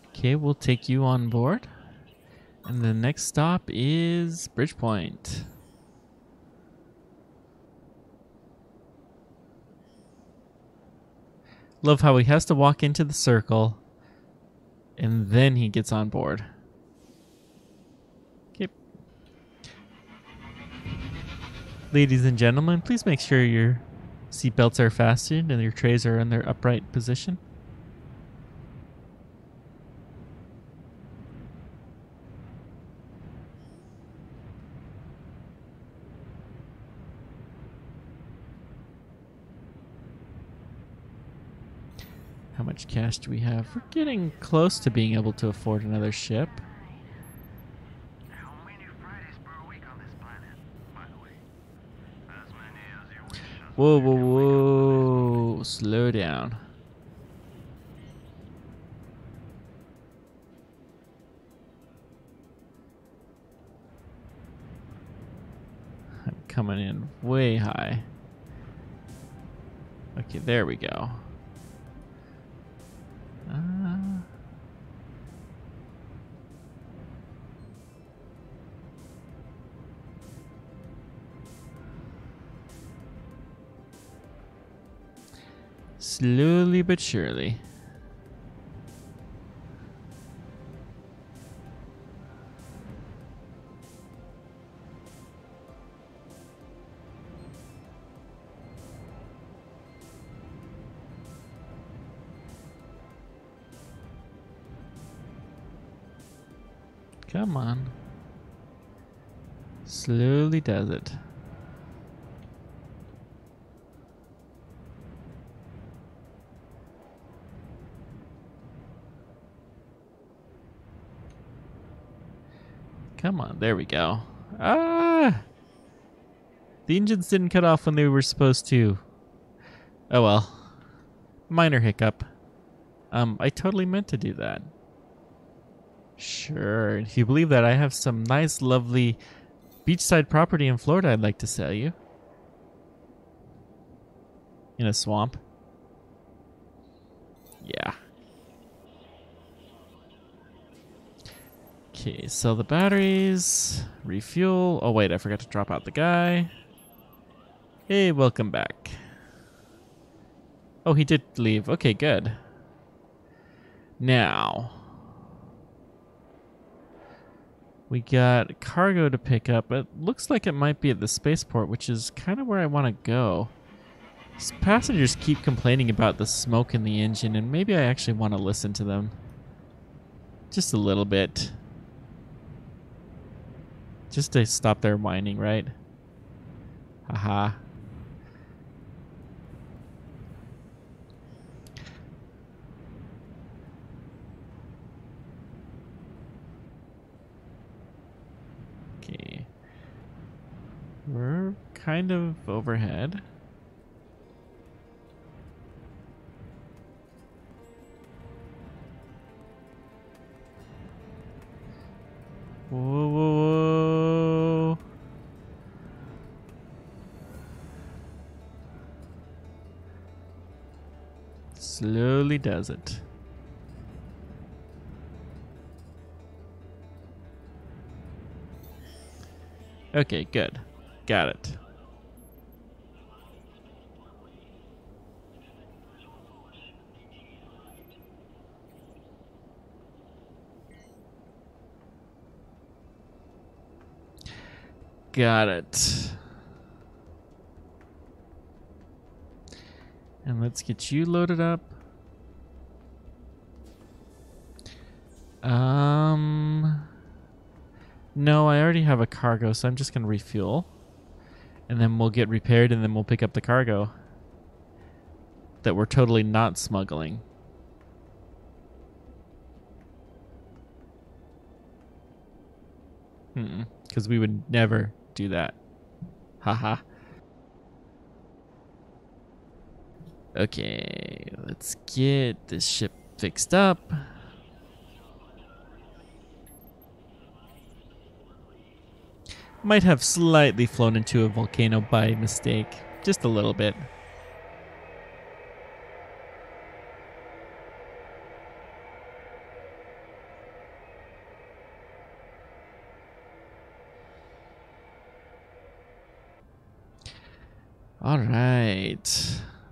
Okay, we'll take you on board. And the next stop is Bridgepoint. Love how he has to walk into the circle and then he gets on board. Okay. Ladies and gentlemen, please make sure your seatbelts are fastened and your trays are in their upright position. How much cash do we have? We're getting close to being able to afford another ship. How many Fridays per week on this planet, by the way? As many as you wish. Whoa, whoa, whoa. Slow down. I'm coming in way high. Okay, there we go. Slowly but surely. Come on. Slowly does it. Come on, there we go. Ah! The engines didn't cut off when they were supposed to. Oh well. Minor hiccup. I totally meant to do that. Sure. If you believe that, I have some nice, lovely beachside property in Florida I'd like to sell you. In a swamp. Yeah. Okay, sell the batteries. Refuel. Oh, wait, I forgot to drop out the guy. Hey, welcome back. Oh, he did leave. Okay, good. Now, we got cargo to pick up. It looks like it might be at the spaceport, which is kind of where I want to go. These passengers keep complaining about the smoke in the engine, and maybe I actually want to listen to them. Just a little bit. Just to stop their whining, right? Haha. Okay. We're kind of overhead. Whoa, whoa, whoa. Slowly does it. Okay, good. Got it. Got it. And let's get you loaded up. No, I already have a cargo, so I'm just going to refuel. And then we'll get repaired, and then we'll pick up the cargo that we're totally not smuggling. Because we would never do that. Haha. Okay, let's get this ship fixed up. Might have slightly flown into a volcano by mistake. Just a little bit. All right.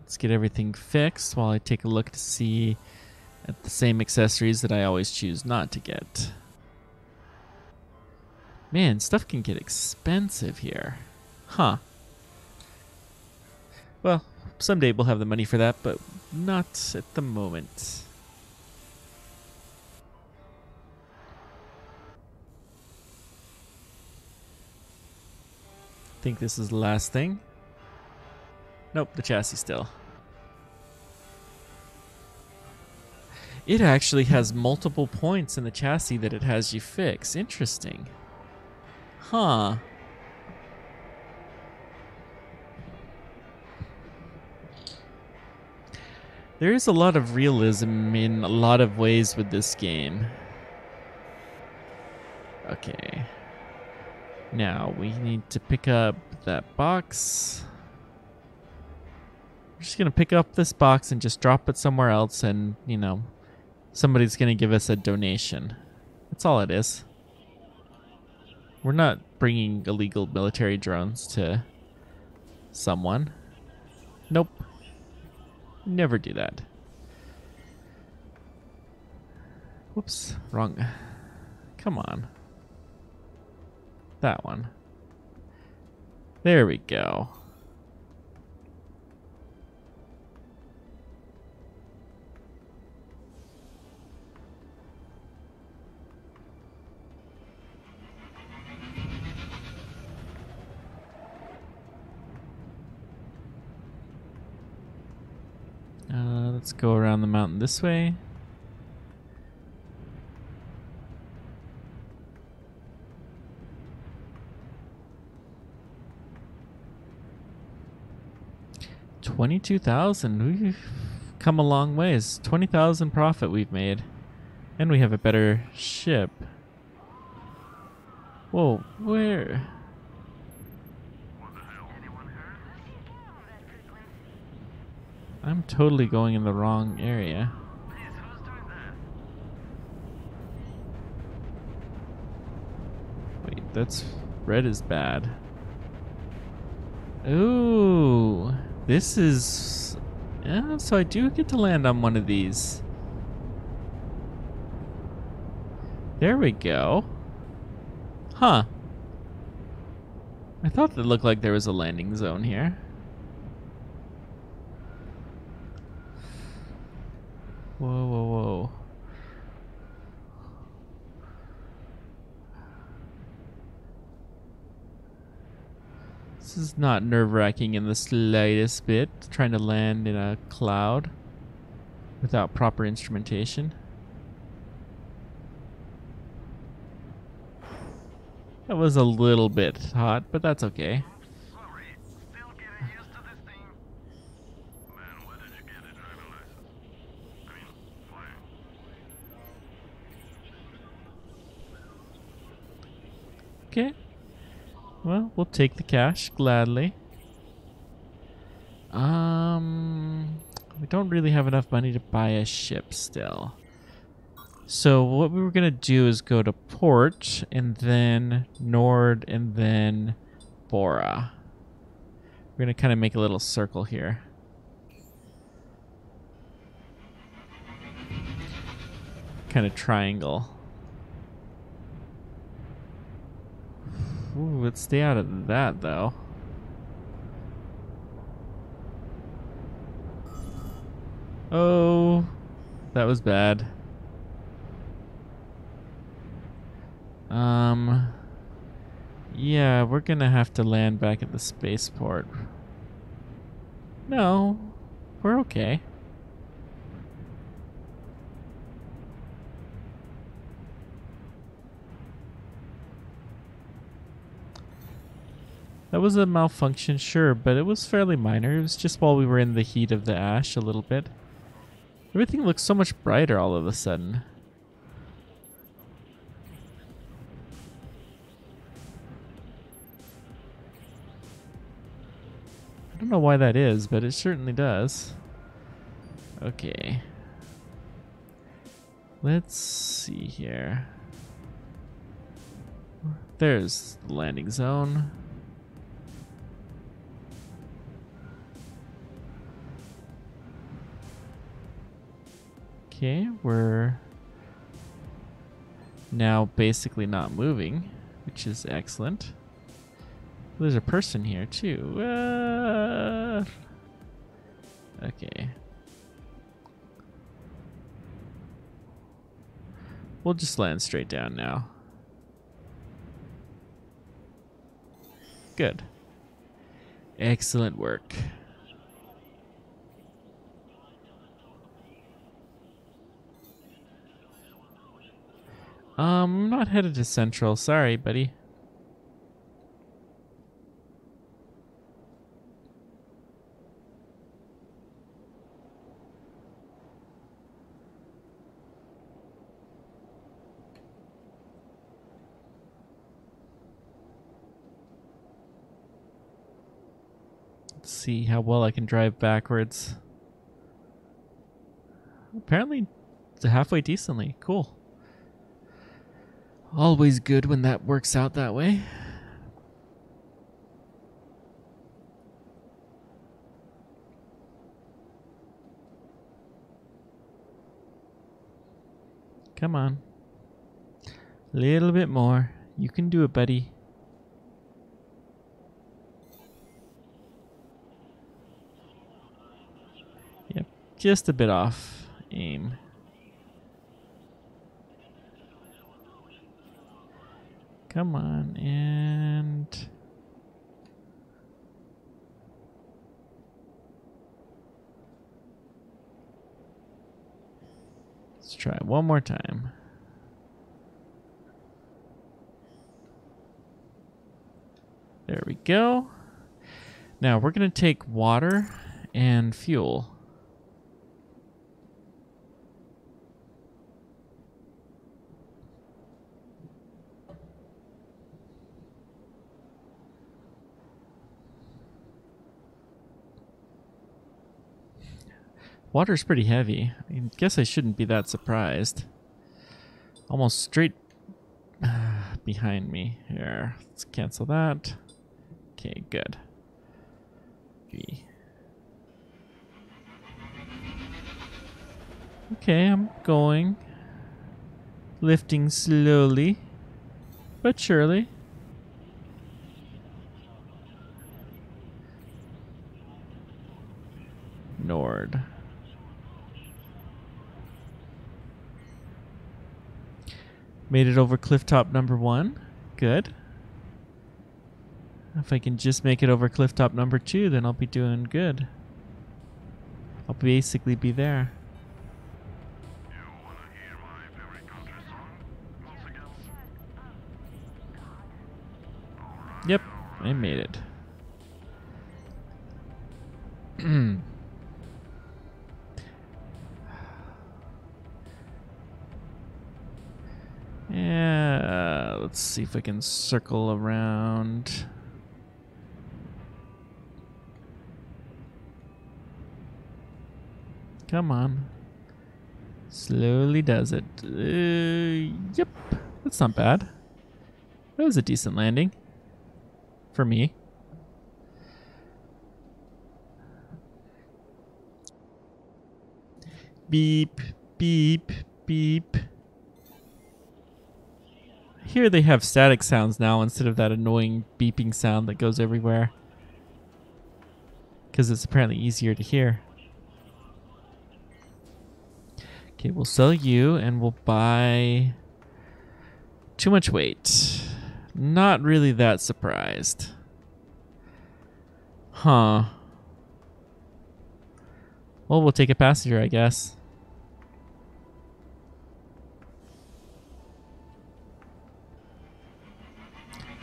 Let's get everything fixed while I take a look to see at the same accessories that I always choose not to get. Man, stuff can get expensive here. Huh. Well, someday we'll have the money for that, but not at the moment. Think this is the last thing. Nope, the chassis still. It actually has multiple points in the chassis that it has you fix. Interesting. Huh. There is a lot of realism in a lot of ways with this game. Okay. Now we need to pick up that box. We're just going to pick up this box and just drop it somewhere else, and, you know, somebody's going to give us a donation. That's all it is. We're not bringing illegal military drones to someone. Nope. Never do that. Whoops. Wrong. Come on. That one. There we go. Let's go around the mountain this way. $22,000. We've come a long ways. 20,000 profit we've made. And we have a better ship. Whoa, where? What the hell? Anyone hurt? I'm totally going in the wrong area. Please, who's doing that? Wait, that's red is bad. Ooh, this is... Yeah, so I do get to land on one of these. There we go. Huh. I thought that looked like there was a landing zone here. Whoa, whoa, whoa. This is not nerve-wracking in the slightest bit, trying to land in a cloud without proper instrumentation. That was a little bit hot, but that's okay. Sorry, still getting used to this thing. Man, where did you get a driving license? I mean, flying. Okay. Well, we'll take the cash gladly. We don't really have enough money to buy a ship still. So what we were gonna do is go to port and then Nord and then Bora. We're gonna kind of make a little circle here. Kind of triangle. Ooh, let's stay out of that though. Oh, that was bad. Yeah, we're gonna have to land back at the spaceport. No, we're okay. That was a malfunction, sure, but it was fairly minor. It was just while we were in the heat of the ash a little bit. Everything looks so much brighter all of a sudden. I don't know why that is, but it certainly does. Okay. Let's see here. There's the landing zone. Okay, we're now basically not moving, which is excellent. There's a person here too. Okay. We'll just land straight down now. Good. Excellent work. I'm not headed to Central. Sorry, buddy. Let's see how well I can drive backwards. Apparently, it's halfway decently. Cool. Always good when that works out that way. Come on. A little bit more. You can do it, buddy. Yep, just a bit off aim. Come on, and... one more time. There we go. Now we're going to take water and fuel. Water's pretty heavy. I guess I shouldn't be that surprised. Almost straight behind me here. Let's cancel that. Okay, good. Okay, I'm going. Lifting slowly, but surely. Nord. Made it over cliff top number 1. Good. If I can just make it over cliff top number 2, then I'll be doing good. I'll basically be there. You wanna hear my favorite country song? Once again? Alright, Yep, I made it. Yeah, let's see if I can circle around. Come on. Slowly does it. Yep, that's not bad. That was a decent landing. For me. Beep, beep, beep. Here they have static sounds now instead of that annoying beeping sound that goes everywhere. Because it's apparently easier to hear. Okay, we'll sell you and we'll buy too much weight. Not really that surprised. Huh. Well, we'll take a passenger, I guess.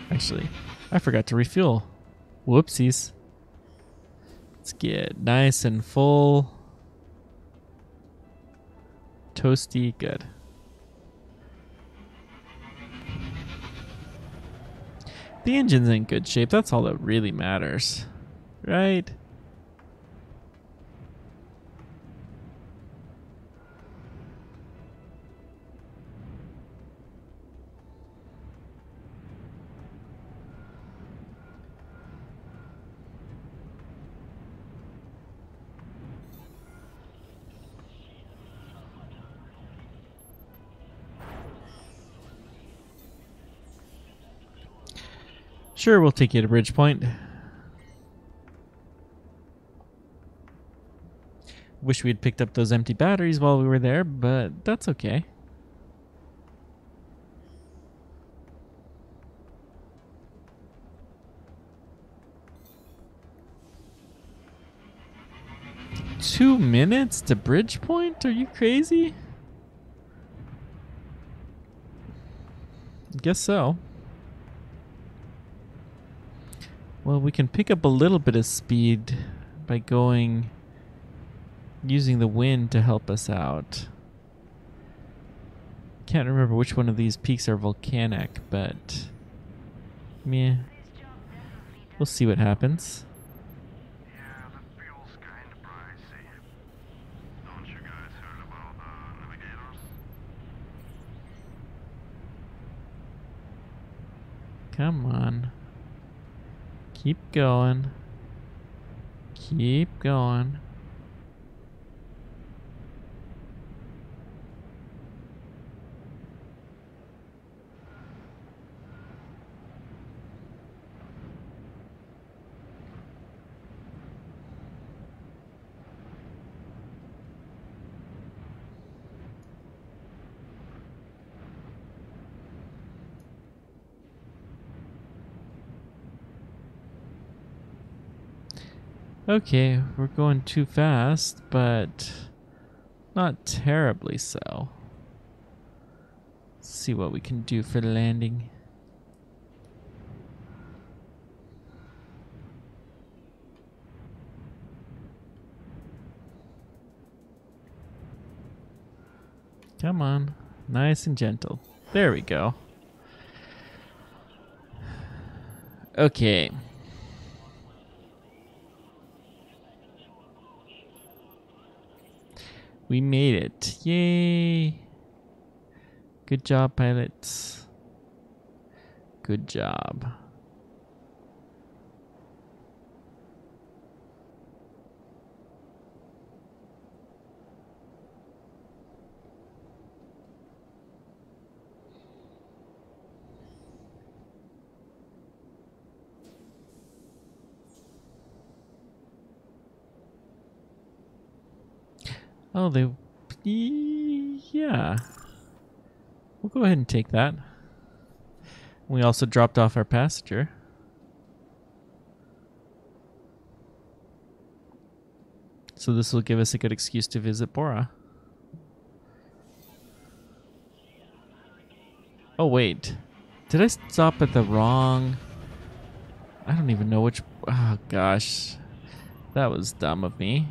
Actually, I forgot to refuel. Whoopsies. Let's get nice and full. Toasty, good. The engine's in good shape. That's all that really matters. Right? Sure, we'll take you to Bridgepoint. Wish we had picked up those empty batteries while we were there, but that's okay. Two minutes to Bridgepoint? Are you crazy? Guess so. Well, we can pick up a little bit of speed by using the wind to help us out. Can't remember which one of these peaks are volcanic, but meh. We'll see what happens. Yeah, the fuel's kinda pricey. Don't you guys heard about navigators? Come on. Keep going. Keep going. Okay, we're going too fast, but not terribly so. see what we can do for the landing. Come on. Nice and gentle. There we go. Okay. We made it. Yay. Good job, pilots. Good job. Oh, yeah. We'll go ahead and take that. We also dropped off our passenger. So this will give us a good excuse to visit Bora. Oh, wait. Did I stop at the wrong... I don't even know which... Oh, gosh. That was dumb of me.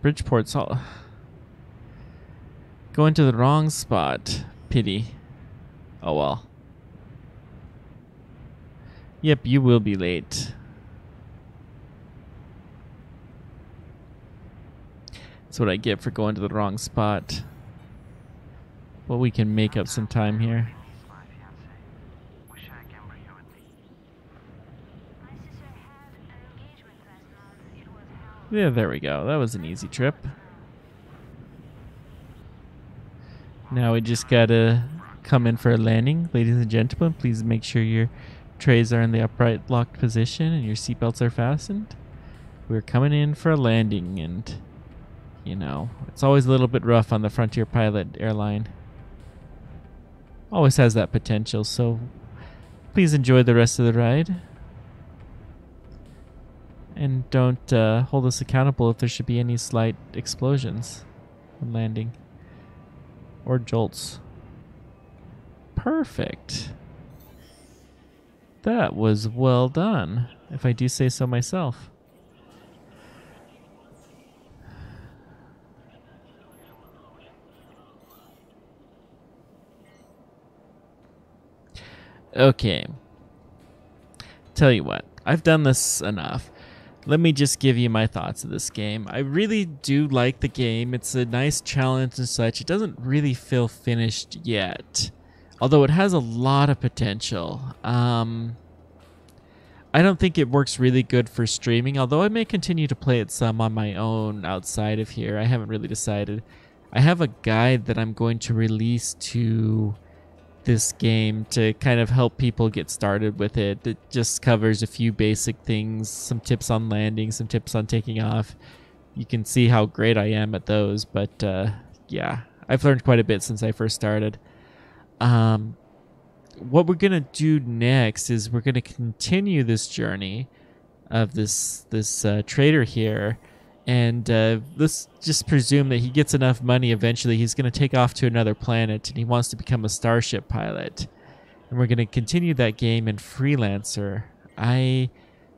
Bridgeport's all... Going to the wrong spot. Pity. Oh well. Yep, you will be late. That's what I get for going to the wrong spot. Well, we can make up some time here. My fiancée. Wish I can bring you with me. My sister had an engagement last month. It was hell. Yeah, there we go. That was an easy trip. Now we just gotta come in for a landing. Ladies and gentlemen, please make sure your trays are in the upright locked position and your seatbelts are fastened. We're coming in for a landing, and you know, it's always a little bit rough on the Frontier Pilot airline. Always has that potential, so please enjoy the rest of the ride. And don't hold us accountable if there should be any slight explosions when landing. Or jolts. Perfect. That was well done, if I do say so myself. Okay. Tell you what, I've done this enough. Let me just give you my thoughts of this game. I really do like the game. It's a nice challenge and such. It doesn't really feel finished yet, although it has a lot of potential. I don't think it works really good for streaming, although I may continue to play it some on my own outside of here. I haven't really decided. I have a guide that I'm going to release to this game to kind of help people get started with it. It just covers a few basic things, some tips on landing, some tips on taking off. You can see how great I am at those, but yeah, I've learned quite a bit since I first started. What we're gonna do next is we're gonna continue this journey of this trader here, and let's just presume that he gets enough money eventually. He's going to take off to another planet, and he wants to become a starship pilot. And we're going to continue that game in Freelancer. I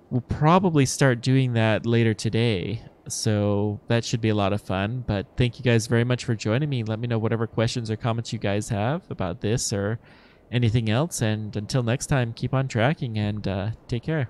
will probably start doing that later today, so that should be a lot of fun. But thank you guys very much for joining me. Let me know whatever questions or comments you guys have about this or anything else. And until next time, keep on tracking and take care.